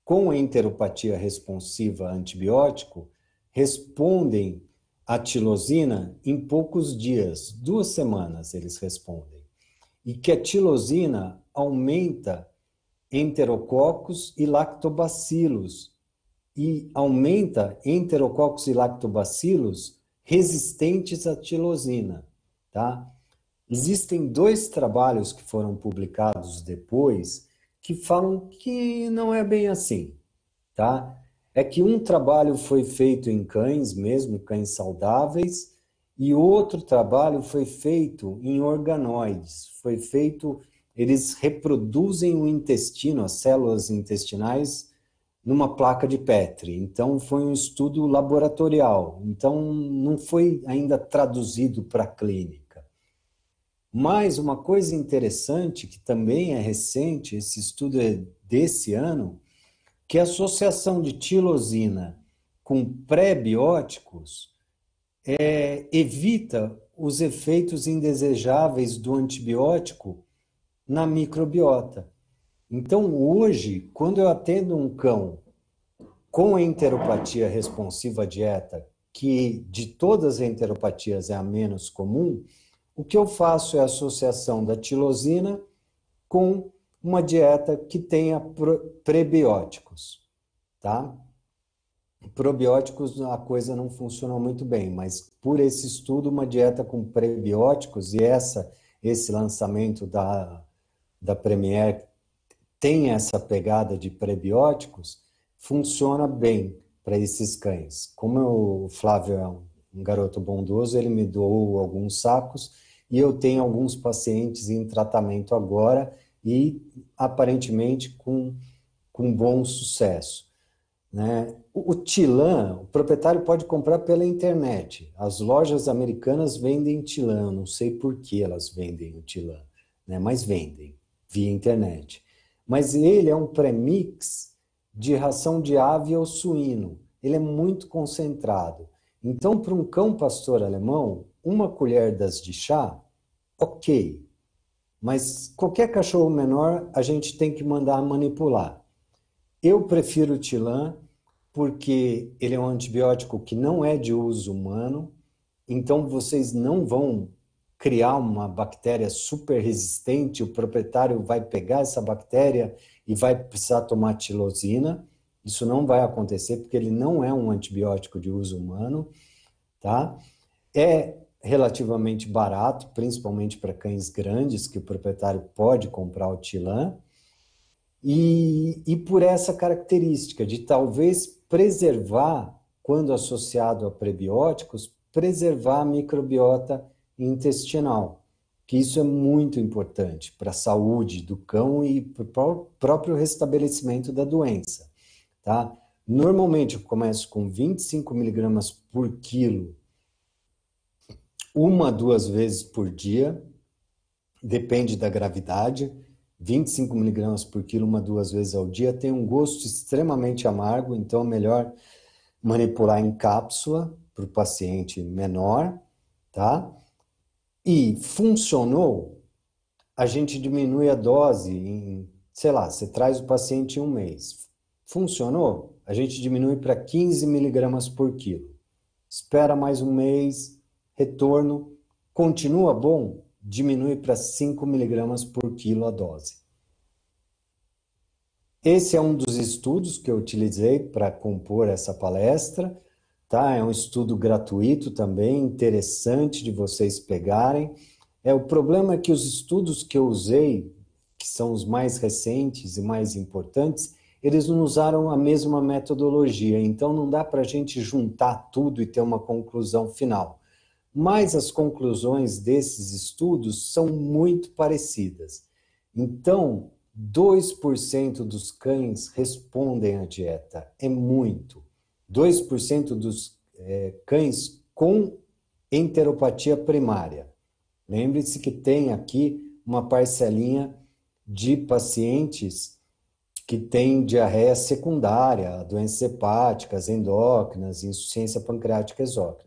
com enteropatia responsiva a antibiótico respondem à tilosina em poucos dias, 2 semanas eles respondem. E que a tilosina aumenta enterococos e lactobacilos, e aumenta enterococos e lactobacilos resistentes à tilosina, tá? Existem 2 trabalhos que foram publicados depois que falam que não é bem assim, tá? É que um trabalho foi feito em cães mesmo, cães saudáveis, e outro trabalho foi feito em organoides. Eles reproduzem o intestino, as células intestinais, numa placa de Petri. Então, foi um estudo laboratorial. Então, não foi ainda traduzido para a clínica. Mas uma coisa interessante, que também é recente, esse estudo é desse ano, que a associação de tilosina com pré-bióticos evita os efeitos indesejáveis do antibiótico na microbiota. Então, hoje, quando eu atendo um cão com enteropatia responsiva à dieta, que de todas as enteropatias é a menos comum, o que eu faço é a associação da tilosina com uma dieta que tenha prebióticos, tá? Probióticos, a coisa não funciona muito bem, mas por esse estudo, uma dieta com prebióticos, e esse lançamento da Premier tem essa pegada de prebióticos, funciona bem para esses cães. Como o Flávio é um garoto bondoso, ele me doou alguns sacos e eu tenho alguns pacientes em tratamento agora e aparentemente com bom sucesso, né? O Tilan, o proprietário pode comprar pela internet. As lojas americanas vendem Tilan, não sei por que elas vendem o Tilan, né? Mas vendem via internet. Mas ele é um premix de ração de ave ou suíno. Ele é muito concentrado. Então, para um cão pastor alemão, uma colher das de chá, ok. Mas qualquer cachorro menor, a gente tem que mandar manipular. Eu prefiro o Tilan porque ele é um antibiótico que não é de uso humano, então vocês não vão criar uma bactéria super resistente, o proprietário vai pegar essa bactéria e vai precisar tomar tilosina. Isso não vai acontecer porque ele não é um antibiótico de uso humano, tá? É relativamente barato, principalmente para cães grandes, que o proprietário pode comprar o Tilan, e por essa característica de talvez preservar, quando associado a prebióticos, preservar a microbiota intestinal, que isso é muito importante para a saúde do cão e para o próprio restabelecimento da doença, tá? Normalmente eu começo com 25 miligramas por quilo, 1 a 2 vezes por dia, depende da gravidade. 25 miligramas por quilo, 1 a 2 vezes ao dia, tem um gosto extremamente amargo, então é melhor manipular em cápsula para o paciente menor, tá? E funcionou, a gente diminui a dose em, sei lá, você traz o paciente em um mês. Funcionou, a gente diminui para 15 miligramas por quilo. Espera mais um mês, retorno, continua bom, diminui para 5 miligramas por quilo a dose. Esse é um dos estudos que eu utilizei para compor essa palestra, tá? É um estudo gratuito também, interessante de vocês pegarem. O problema é que os estudos que eu usei, que são os mais recentes e mais importantes, eles não usaram a mesma metodologia, então não dá para a gente juntar tudo e ter uma conclusão final. Mas as conclusões desses estudos são muito parecidas. Então, 2% dos cães respondem à dieta, é muito. 2% dos cães com enteropatia primária. Lembre-se que tem aqui uma parcelinha de pacientes que têm diarreia secundária, doenças hepáticas, endócrinas, insuficiência pancreática exócrina.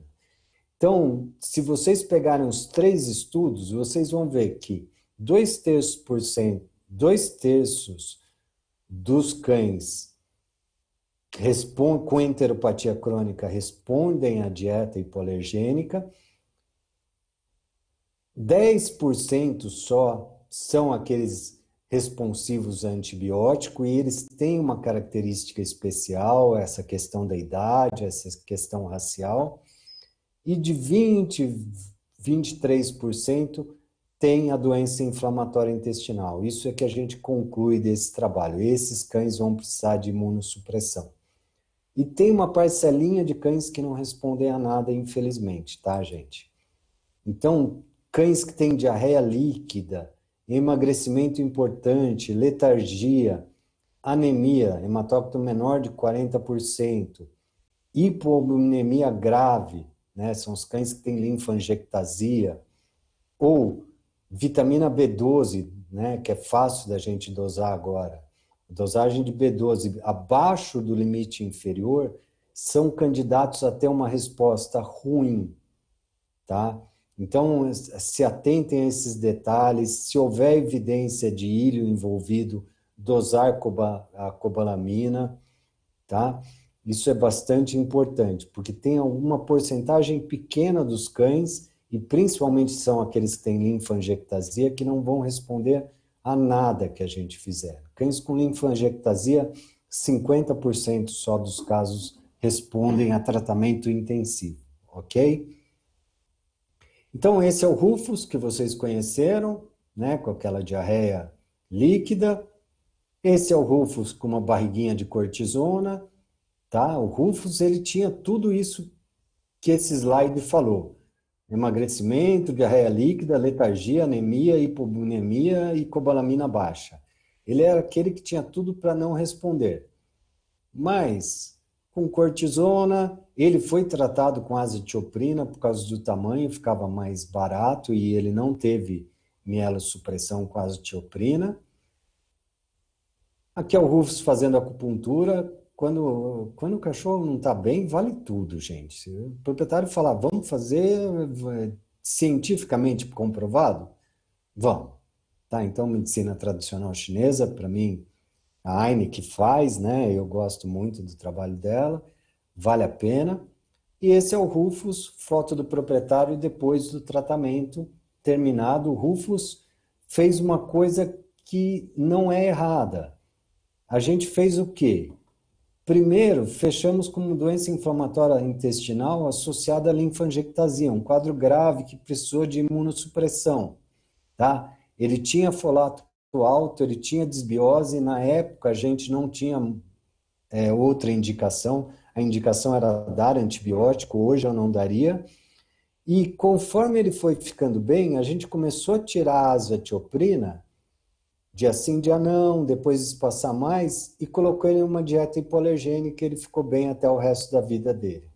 Então, se vocês pegarem os 3 estudos, vocês vão ver que 2 terços dos cães com enteropatia crônica respondem à dieta hipoalergênica, 10% só são aqueles responsivos a antibiótico e eles têm uma característica especial, essa questão da idade, essa questão racial. E de 23% tem a doença inflamatória intestinal. Isso é que a gente conclui desse trabalho. Esses cães vão precisar de imunossupressão. E tem uma parcelinha de cães que não respondem a nada, infelizmente, tá, gente? Então, cães que têm diarreia líquida, emagrecimento importante, letargia, anemia, hematócrito menor de 40%, hipovolemia grave, né? São os cães que têm linfangiectasia, ou vitamina B12, né? Que é fácil da gente dosar agora. A dosagem de B12 abaixo do limite inferior são candidatos a ter uma resposta ruim, tá? Então, se atentem a esses detalhes. Se houver evidência de íleo envolvido, dosar a cobalamina, tá? Isso é bastante importante, porque tem alguma porcentagem pequena dos cães, e principalmente são aqueles que têm linfangiectasia, que não vão responder a nada que a gente fizer. Cães com linfangiectasia, 50% só dos casos respondem a tratamento intensivo, ok? Então, esse é o Rufus que vocês conheceram, né, com aquela diarreia líquida. Esse é o Rufus com uma barriguinha de cortisona, tá? O Rufus, ele tinha tudo isso que esse slide falou. emagrecimento, diarreia líquida, letargia, anemia, hipovolemia e cobalamina baixa. Ele era aquele que tinha tudo para não responder. Mas, com cortisona, ele foi tratado com azatioprina por causa do tamanho, ficava mais barato e ele não teve mielossupressão com azatioprina. Aqui é o Rufus fazendo acupuntura. Quando o cachorro não está bem, vale tudo, gente. Se o proprietário falar, vamos fazer cientificamente comprovado? Vamos. Tá, então, medicina tradicional chinesa, para mim, a Aine que faz, né? Eu gosto muito do trabalho dela, vale a pena. E esse é o Rufus, foto do proprietário depois do tratamento terminado. O Rufus fez uma coisa que não é errada. A gente fez o quê? Primeiro, fechamos com uma doença inflamatória intestinal associada à linfangiectasia, um quadro grave que precisou de imunossupressão, tá? Ele tinha folato alto, ele tinha desbiose, na época a gente não tinha outra indicação, a indicação era dar antibiótico, hoje eu não daria, e conforme ele foi ficando bem, a gente começou a tirar a azatioprina, dia sim, dia não, depois espaçar mais, e colocou ele em uma dieta hipoalergênica, ele ficou bem até o resto da vida dele.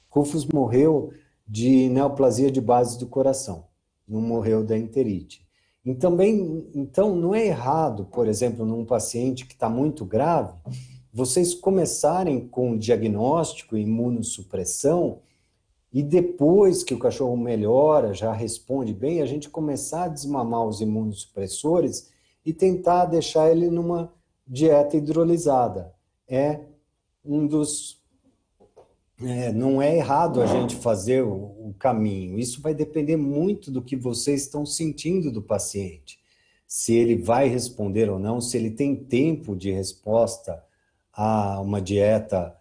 Rufus morreu de neoplasia de base do coração, não morreu da enterite. Então, não é errado, por exemplo, num paciente que está muito grave, vocês começarem com diagnóstico, imunossupressão, e depois que o cachorro melhora, já responde bem, a gente começar a desmamar os imunossupressores e tentar deixar ele numa dieta hidrolisada. Não é errado a gente fazer o caminho. Isso vai depender muito do que vocês estão sentindo do paciente. Se ele vai responder ou não, se ele tem tempo de resposta a uma dieta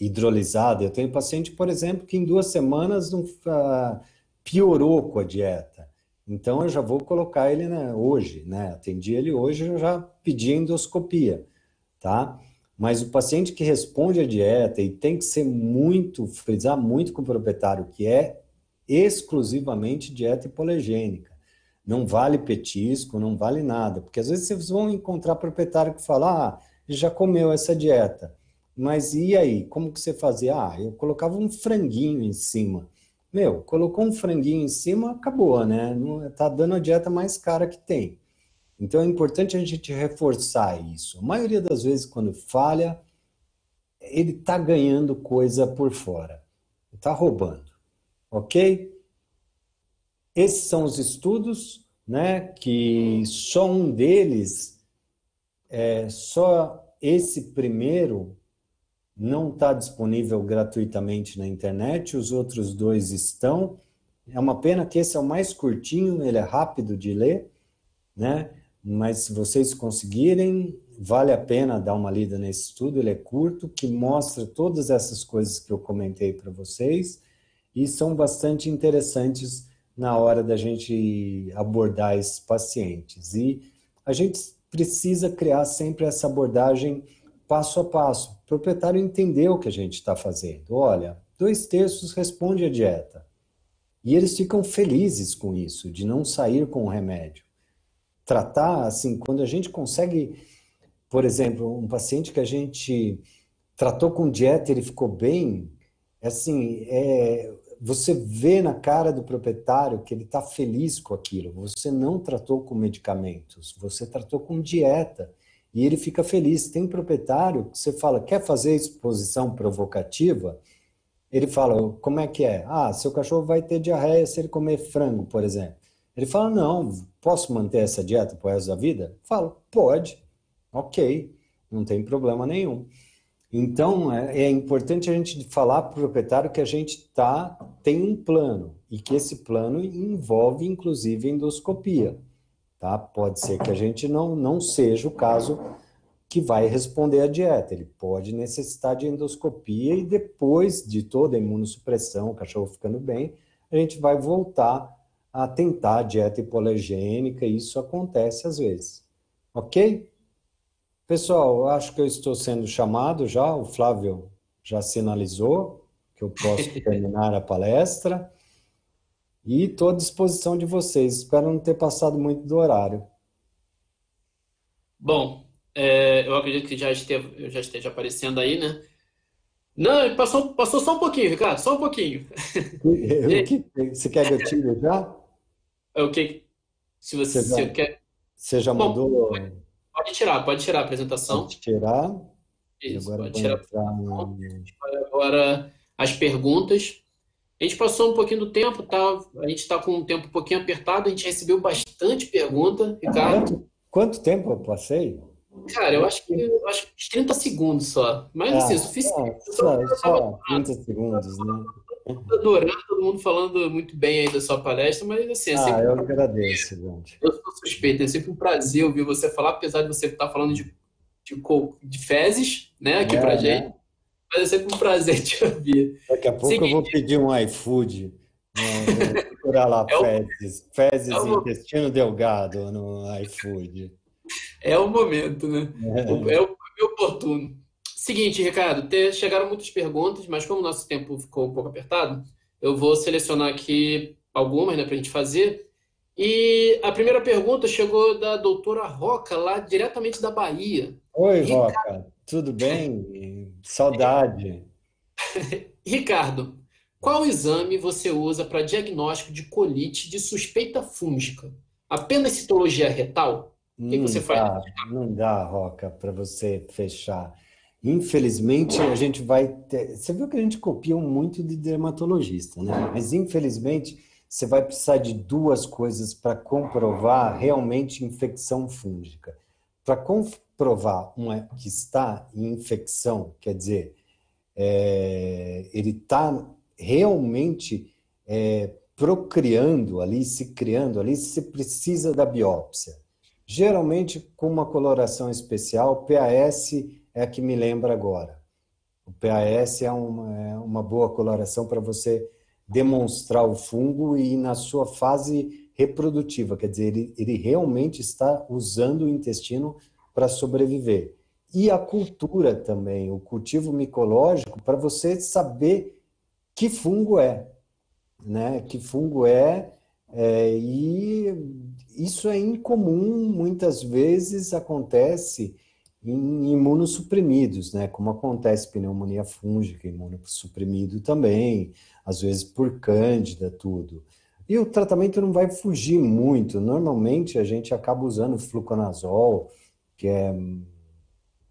hidrolisada. Eu tenho paciente, por exemplo, que em 2 semanas piorou com a dieta. Então, eu já vou colocar ele hoje, né? Atendi ele hoje, eu já pedi endoscopia, tá? Mas o paciente que responde à dieta e tem que ser frisar muito com o proprietário, que é exclusivamente dieta hipoalergênica. Não vale petisco, não vale nada. Porque às vezes vocês vão encontrar proprietário que fala, ele já comeu essa dieta. Mas e aí? Como que você fazia? Eu colocava um franguinho em cima. Colocou um franguinho em cima, acabou, né? Tá dando a dieta mais cara que tem. Então é importante a gente reforçar isso. A maioria das vezes, quando falha, ele está ganhando coisa por fora. Está roubando. Ok? Esses são os estudos, né? Que só um deles, só esse primeiro, não está disponível gratuitamente na internet, os outros 2 estão. É uma pena que esse é o mais curtinho, ele é rápido de ler, né? Mas se vocês conseguirem, vale a pena dar uma lida nesse estudo, ele é curto, que mostra todas essas coisas que eu comentei para vocês, e são bastante interessantes na hora da gente abordar esses pacientes. E a gente precisa criar sempre essa abordagem passo a passo. O proprietário entendeu o que a gente está fazendo. Olha, 2/3 responde à dieta. E eles ficam felizes com isso, de não sair com o remédio. Tratar, assim, quando a gente consegue, por exemplo, um paciente que a gente tratou com dieta e ele ficou bem, você vê na cara do proprietário que ele está feliz com aquilo. Você não tratou com medicamentos, você tratou com dieta. E ele fica feliz. Tem proprietário que você fala, quer fazer exposição provocativa? Ele fala, como é que é? Seu cachorro vai ter diarreia se ele comer frango, por exemplo. Ele fala, não, posso manter essa dieta pro resto da vida? Fala, pode. Ok, não tem problema nenhum. Então, é importante a gente falar para o proprietário que a gente tem um plano e que esse plano envolve, inclusive, endoscopia. Tá? Pode ser que a gente não seja o caso que vai responder à dieta. Ele pode necessitar de endoscopia e depois de toda a imunossupressão, o cachorro ficando bem, a gente vai voltar a tentar a dieta hipoalergênica e isso acontece às vezes. Ok? Pessoal, eu acho que eu estou sendo chamado já, o Flávio já sinalizou que eu posso terminar a palestra. E estou à disposição de vocês. Espero não ter passado muito do horário. Bom, eu acredito que já esteja aparecendo aí, né? Não, passou só um pouquinho, Ricardo, só um pouquinho. O Gente, que, você quer que eu tire já? é o que, se Você já, você quer. você já Bom, mudou? pode tirar a Pode apresentação. tirar. E Isso, agora eu pode vou tirar a entrar apresentação. A no... gente vai agora às perguntas. A gente passou um pouquinho do tempo, tá? A gente está com um tempo um pouquinho apertado, a gente recebeu bastante pergunta, Ricardo. Quanto tempo eu passei? Cara, eu acho que uns 30 segundos só. Mas assim, Ah, suficiente. O pessoal estava só 30 segundos, né? adorando, todo mundo falando muito bem aí da sua palestra, mas assim, é Ah, sempre eu um prazer. agradeço, gente. Eu sou suspeito, é sempre um prazer ouvir você falar, apesar de você estar falando de fezes, né, aqui pra É, gente, né? mas é sempre um prazer te ouvir. Daqui a pouco eu vou Seguinte, pedir um iFood. Vou procurar lá é o, é fezes e o, intestino delgado no iFood. é o momento, né? É o oportuno. Seguinte, Ricardo, chegaram muitas perguntas, mas como o nosso tempo ficou um pouco apertado, eu vou selecionar aqui algumas, né, para a gente fazer. E a primeira pergunta chegou da doutora Roca, lá diretamente da Bahia. Oi, Ri- Roca, tudo bem? Saudade. Ricardo, qual exame você usa para diagnóstico de colite de suspeita fúngica? Apenas citologia retal? O que que você faz? Não dá, Roca, para você fechar. Infelizmente, a gente vai ter. Você viu que a gente copia muito de dermatologista, né? Mas infelizmente, você vai precisar de duas coisas para comprovar realmente infecção fúngica. Para comprovar que está em infecção, quer dizer, ele está realmente procriando ali, se criando ali, você precisa da biópsia. Geralmente com uma coloração especial, PAS é a que me lembra agora. O PAS é uma boa coloração para você demonstrar o fungo e na sua fase reprodutiva, quer dizer, ele realmente está usando o intestino para sobreviver. E a cultura também, o cultivo micológico, para você saber que fungo é, né? Que fungo e isso é incomum, muitas vezes acontece em imunossuprimidos, né? Como acontece pneumonia fúngica, imunossuprimido também, às vezes por cândida, tudo. E o tratamento não vai fugir muito. Normalmente a gente acaba usando fluconazol, que é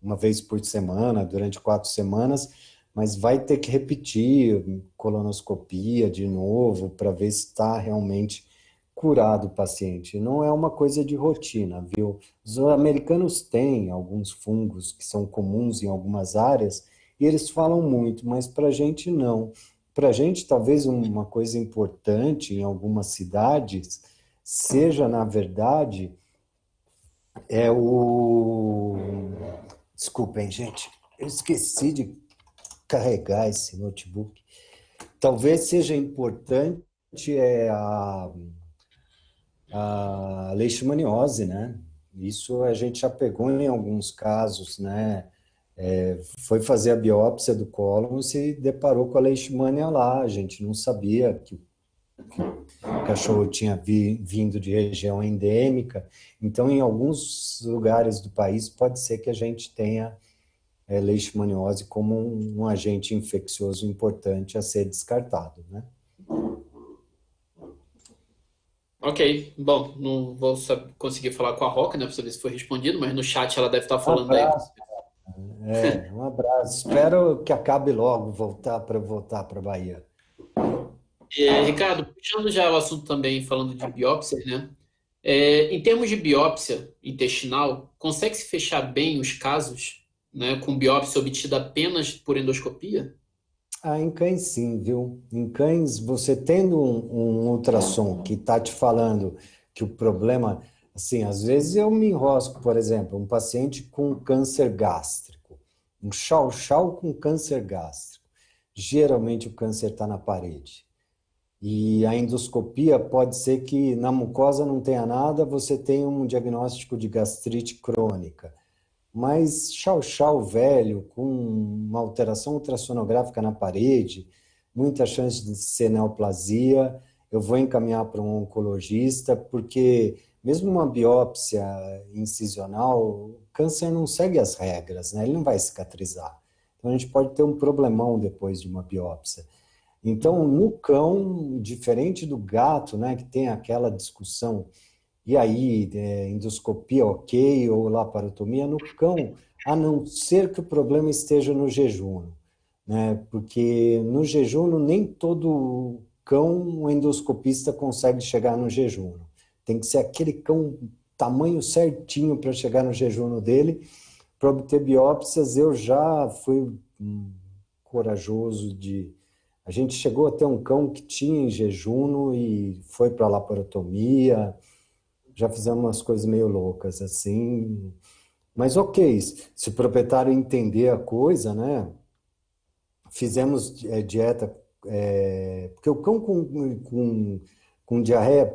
uma vez por semana, durante 4 semanas, mas vai ter que repetir colonoscopia de novo para ver se está realmente curado o paciente. Não é uma coisa de rotina, viu? Os americanos têm alguns fungos que são comuns em algumas áreas e eles falam muito, mas para a gente não. Para a gente, talvez uma coisa importante em algumas cidades seja, na verdade, é o. Desculpem, gente. Eu esqueci de carregar esse notebook. Talvez seja importante a leishmaniose, né? Isso a gente já pegou em alguns casos, né? Foi fazer a biópsia do cólon e se deparou com a leishmania lá. A gente não sabia que o cachorro tinha vindo de região endêmica. Então, em alguns lugares do país, pode ser que a gente tenha leishmaniose como um agente infeccioso importante a ser descartado, né? Ok, bom, não vou conseguir falar com a Roca, né, para saber se foi respondido, mas no chat ela deve estar Um falando aí. abraço, um abraço. Espero que acabe logo voltar para Bahia. Ricardo, puxando já o assunto também, falando de biópsia, né? Em termos de biópsia intestinal, consegue-se fechar bem os casos, né, com biópsia obtida apenas por endoscopia? Ah, em cães sim, viu? Em cães, você tendo um ultrassom que está te falando que o problema, assim, às vezes eu me enrosco, por exemplo, um paciente com câncer gástrico, um chau-chau com câncer gástrico. Geralmente o câncer está na parede. E a endoscopia pode ser que na mucosa não tenha nada, você tenha um diagnóstico de gastrite crônica. Mas chau-chau velho, com uma alteração ultrassonográfica na parede, muita chance de ser neoplasia, eu vou encaminhar para um oncologista, porque mesmo uma biópsia incisional, o câncer não segue as regras, né? Ele não vai cicatrizar. Então a gente pode ter um problemão depois de uma biópsia. Então, no cão, diferente do gato, né, que tem aquela discussão, e aí, endoscopia ok ou laparotomia, no cão, a não ser que o problema esteja no jejum, né? Porque no jejum nem todo cão o endoscopista consegue chegar no jejum. Tem que ser aquele cão tamanho certinho para chegar no jejum dele. Para obter biópsias, eu já fui corajoso de... A gente chegou a ter um cão que tinha em jejum e foi para a laparotomia. Já fizemos umas coisas meio loucas assim. Mas ok, se o proprietário entender a coisa, né? Fizemos dieta, porque o cão com diarreia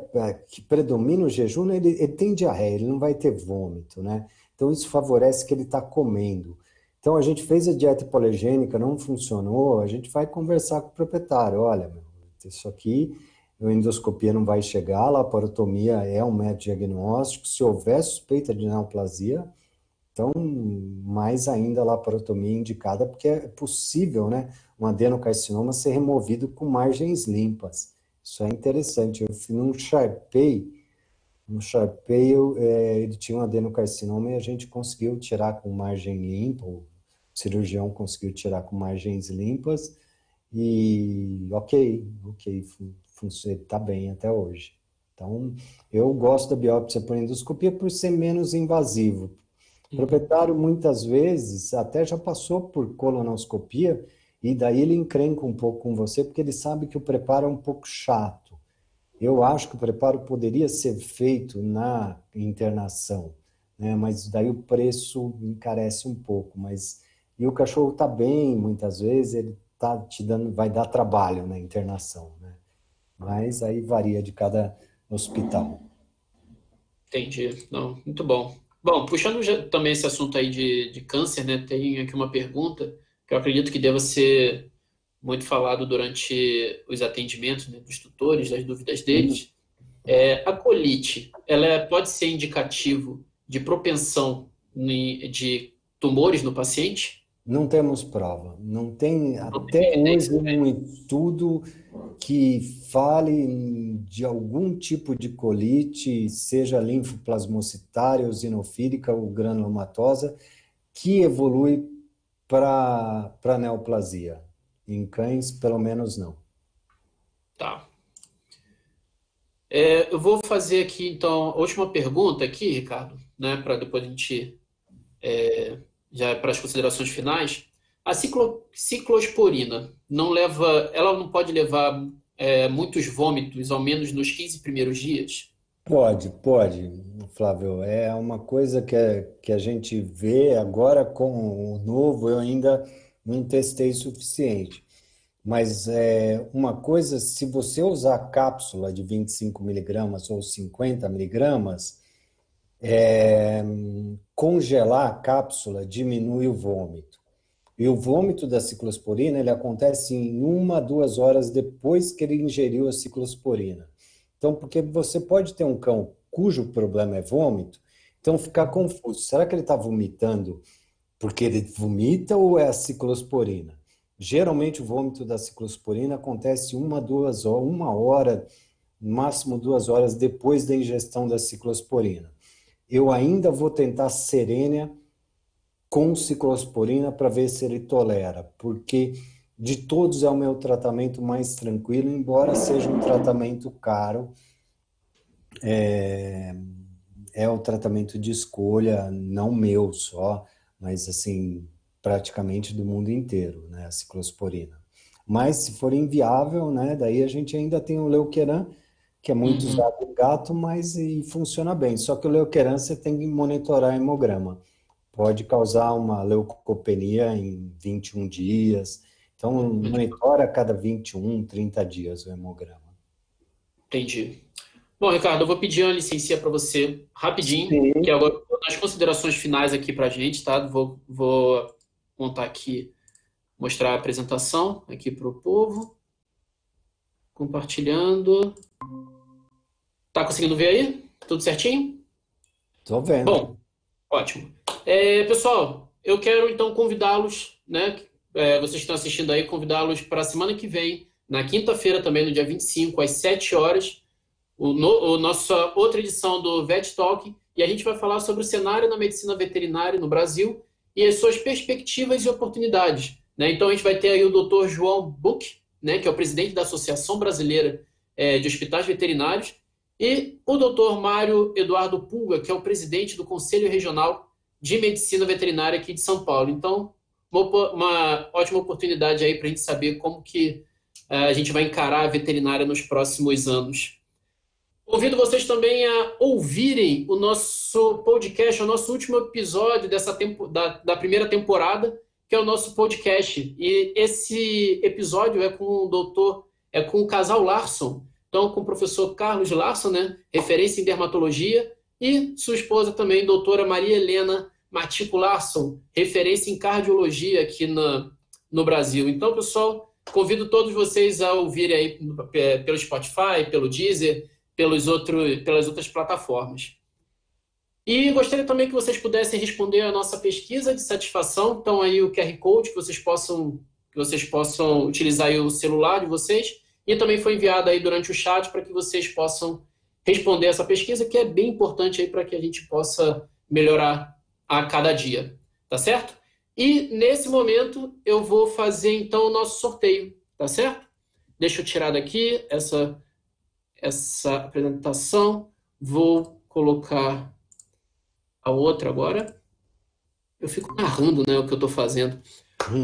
que predomina o jejum, ele tem diarreia, ele não vai ter vômito, né? Então isso favorece que ele está comendo. Então a gente fez a dieta hipoalergênica, não funcionou, a gente vai conversar com o proprietário, olha, meu, isso aqui, a endoscopia não vai chegar, a laparotomia é um método diagnóstico, se houver suspeita de neoplasia, então, mais ainda a laparotomia indicada, porque é possível, né, um adenocarcinoma ser removido com margens limpas. Isso é interessante. Eu fui num Sharpei, ele tinha um adenocarcinoma e a gente conseguiu tirar com margem limpa, o cirurgião conseguiu tirar com margens limpas e ok, funciona, está bem até hoje. Então, eu gosto da biópsia por endoscopia por ser menos invasivo. O proprietário, muitas vezes, até já passou por colonoscopia e daí ele encrenca um pouco com você, porque ele sabe que o preparo é um pouco chato. Eu acho que o preparo poderia ser feito na internação, né? Mas daí o preço encarece um pouco. E o cachorro está bem, muitas vezes, ele tá te dando, vai dar trabalho na internação, né? Mas aí varia de cada hospital. Entendi. Não, muito bom. Bom, puxando também esse assunto aí de câncer, né? Tem aqui uma pergunta que eu acredito que deva ser muito falado durante os atendimentos, né, dos tutores, das dúvidas deles. A colite, pode ser indicativo de propensão de tumores no paciente? Não temos prova. Não tem Não tem até hoje evidência. um estudo que fale de algum tipo de colite, seja linfoplasmocitária, eosinofílica ou granulomatosa, que evolui para neoplasia. Em cães, pelo menos não. Tá. Eu vou fazer aqui, então, a última pergunta aqui, Ricardo, né, para depois a gente já para as considerações finais. A ciclosporina ela não pode levar muitos vômitos, ao menos nos 15 primeiros dias? Pode, Flávio. É uma coisa que a gente vê agora com o novo, eu ainda não testei suficiente. Mas uma coisa, se você usar cápsula de 25 miligramas ou 50 miligramas, congelar a cápsula diminui o vômito. E o vômito da ciclosporina, ele acontece em 1 a 2 horas depois que ele ingeriu a ciclosporina. Então, porque você pode ter um cão cujo problema é vômito, então ficar confuso. Será que ele está vomitando porque ele vomita ou é a ciclosporina? Geralmente o vômito da ciclosporina acontece 1 a 2 horas, 1 hora, máximo 2 horas depois da ingestão da ciclosporina. Eu ainda vou tentar Serenia com ciclosporina para ver se ele tolera, porque de todos é o meu tratamento mais tranquilo, embora seja um tratamento caro, é o tratamento de escolha, não meu só, mas assim, praticamente do mundo inteiro, né, a ciclosporina. Mas se for inviável, né, daí a gente ainda tem o Leukeran, que é muito Uhum. usado em gato, mas e funciona bem. Só que o Leukeran você tem que monitorar hemograma. Pode causar uma leucopenia em 21 dias. Então, monitora a cada 21, 30 dias o hemograma. Entendi. Bom, Ricardo, eu vou pedir uma licença para você rapidinho, que Sim. agora eu vou dar as considerações finais aqui para a gente, tá? Vou montar aqui, mostrar a apresentação aqui para o povo. Compartilhando. Tá conseguindo ver aí? Tudo certinho? Tô vendo. Bom, ótimo. Pessoal, eu quero então convidá-los, né? Vocês que estão assistindo aí, convidá-los para a semana que vem, na quinta-feira também, no dia 25, às 7 horas, nossa outra edição do Vet Talk, e a gente vai falar sobre o cenário na medicina veterinária no Brasil e as suas perspectivas e oportunidades, né? Então a gente vai ter aí o Dr. João Buch, né, que é o presidente da Associação Brasileira de Hospitais Veterinários, e o Dr. Mário Eduardo Pulga, que é o presidente do Conselho Regional de Medicina Veterinária aqui de São Paulo. Então, uma ótima oportunidade aí para a gente saber como que a gente vai encarar a veterinária nos próximos anos. Convido vocês também a ouvirem o nosso podcast, o nosso último episódio da primeira temporada, que é o nosso podcast. E esse episódio é com o casal Larson, então com o professor Carlos Larson, né, referência em dermatologia, e sua esposa também, doutora Maria Helena Matico Larson, referência em cardiologia aqui no Brasil. Então, pessoal, convido todos vocês a ouvirem aí pelo Spotify, pelo Deezer, pelas outras plataformas. E gostaria também que vocês pudessem responder a nossa pesquisa de satisfação. Então, aí o QR Code, que vocês possam utilizar aí o celular de vocês. E também foi enviado aí durante o chat para que vocês possam responder essa pesquisa, que é bem importante aí para que a gente possa melhorar a cada dia. Tá certo? E, nesse momento, eu vou fazer, então, o nosso sorteio. Tá certo? Deixa eu tirar daqui essa apresentação. Vou colocar a outra agora. Eu fico narrando, né, o que eu estou fazendo.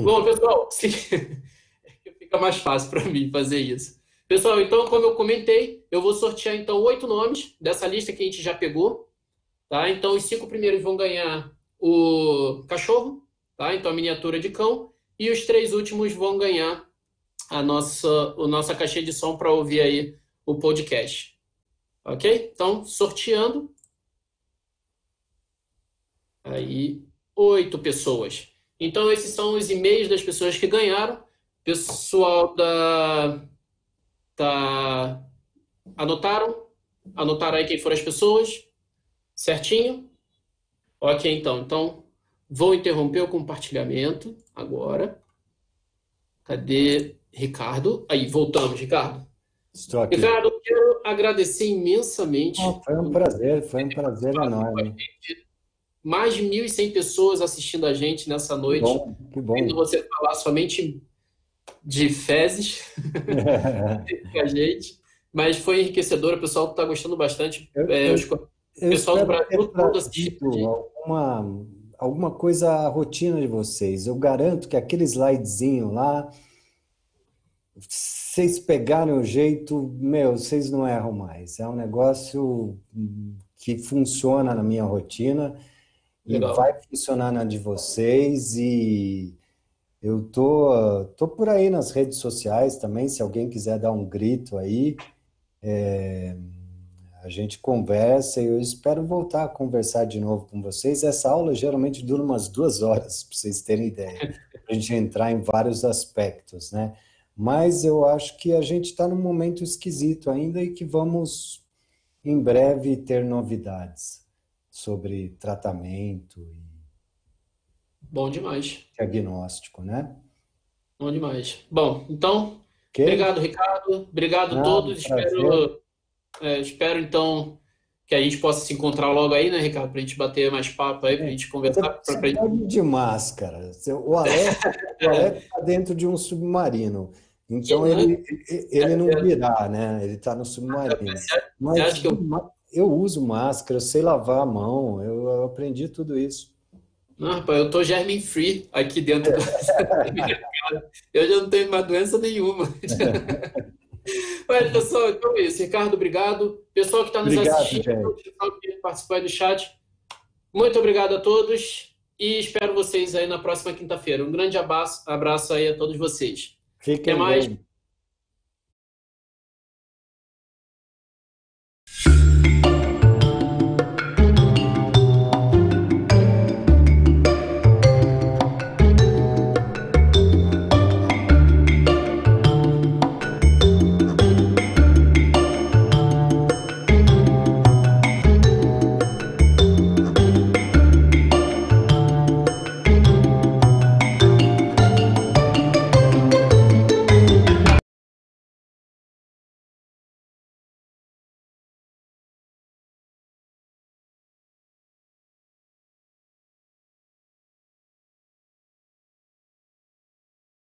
Bom, pessoal, fica mais fácil para mim fazer isso. Pessoal, então, como eu comentei, eu vou sortear, então, 8 nomes dessa lista que a gente já pegou. Tá? Então, os 5 primeiros vão ganhar o cachorro, tá? Então, a miniatura de cão. E os 3 últimos vão ganhar a nossa caixinha de som para ouvir aí o podcast. Ok? Então, sorteando. Aí, 8 pessoas. Então, esses são os e-mails das pessoas que ganharam. Pessoal anotaram? Anotaram aí quem foram as pessoas? Certinho? Ok, então. Então, vou interromper o compartilhamento agora. Cadê Ricardo? Aí, voltamos, Ricardo. Estou aqui. Ricardo, eu quero agradecer imensamente. Foi um prazer enorme. Mais de 1.100 pessoas assistindo a gente nessa noite. Que bom. Vendo você falar somente de fezes com a gente. Mas foi enriquecedor, o pessoal está gostando bastante. O pessoal do Brasil todo assistindo. Alguma coisa à rotina de vocês. Eu garanto que aquele slidezinho lá, vocês pegaram o jeito, vocês não erram mais. É um negócio que funciona na minha rotina. Legal. E vai funcionar na de vocês, e eu tô por aí nas redes sociais também, se alguém quiser dar um grito aí, a gente conversa, e eu espero voltar a conversar de novo com vocês. Essa aula geralmente dura umas 2 horas, para vocês terem ideia, para a gente entrar em vários aspectos, né? Mas eu acho que a gente está num momento esquisito ainda, e que vamos, em breve, ter novidades sobre tratamento e Bom demais. diagnóstico, né? Bom demais. Bom, então, Ok? obrigado, Ricardo. Obrigado a todos. Prazer. Espero, então, que a gente possa se encontrar logo aí, né, Ricardo? Para a gente bater mais papo aí, para a gente conversar. Você pode ir de máscara. O Alex está dentro de um submarino. Então, ele não virá, né? Ele está no submarino. Mas acha que eu uso máscara, eu sei lavar a mão, eu aprendi tudo isso. Não, rapaz, eu tô germe free aqui dentro Eu já não tenho mais doença nenhuma. Mas, pessoal, então é isso. Ricardo, obrigado. Pessoal que está nos Obrigado, assistindo, pessoal que participou aí do chat, muito obrigado a todos e espero vocês aí na próxima quinta-feira. Um grande abraço aí a todos vocês. Fiquem Até mais. bem.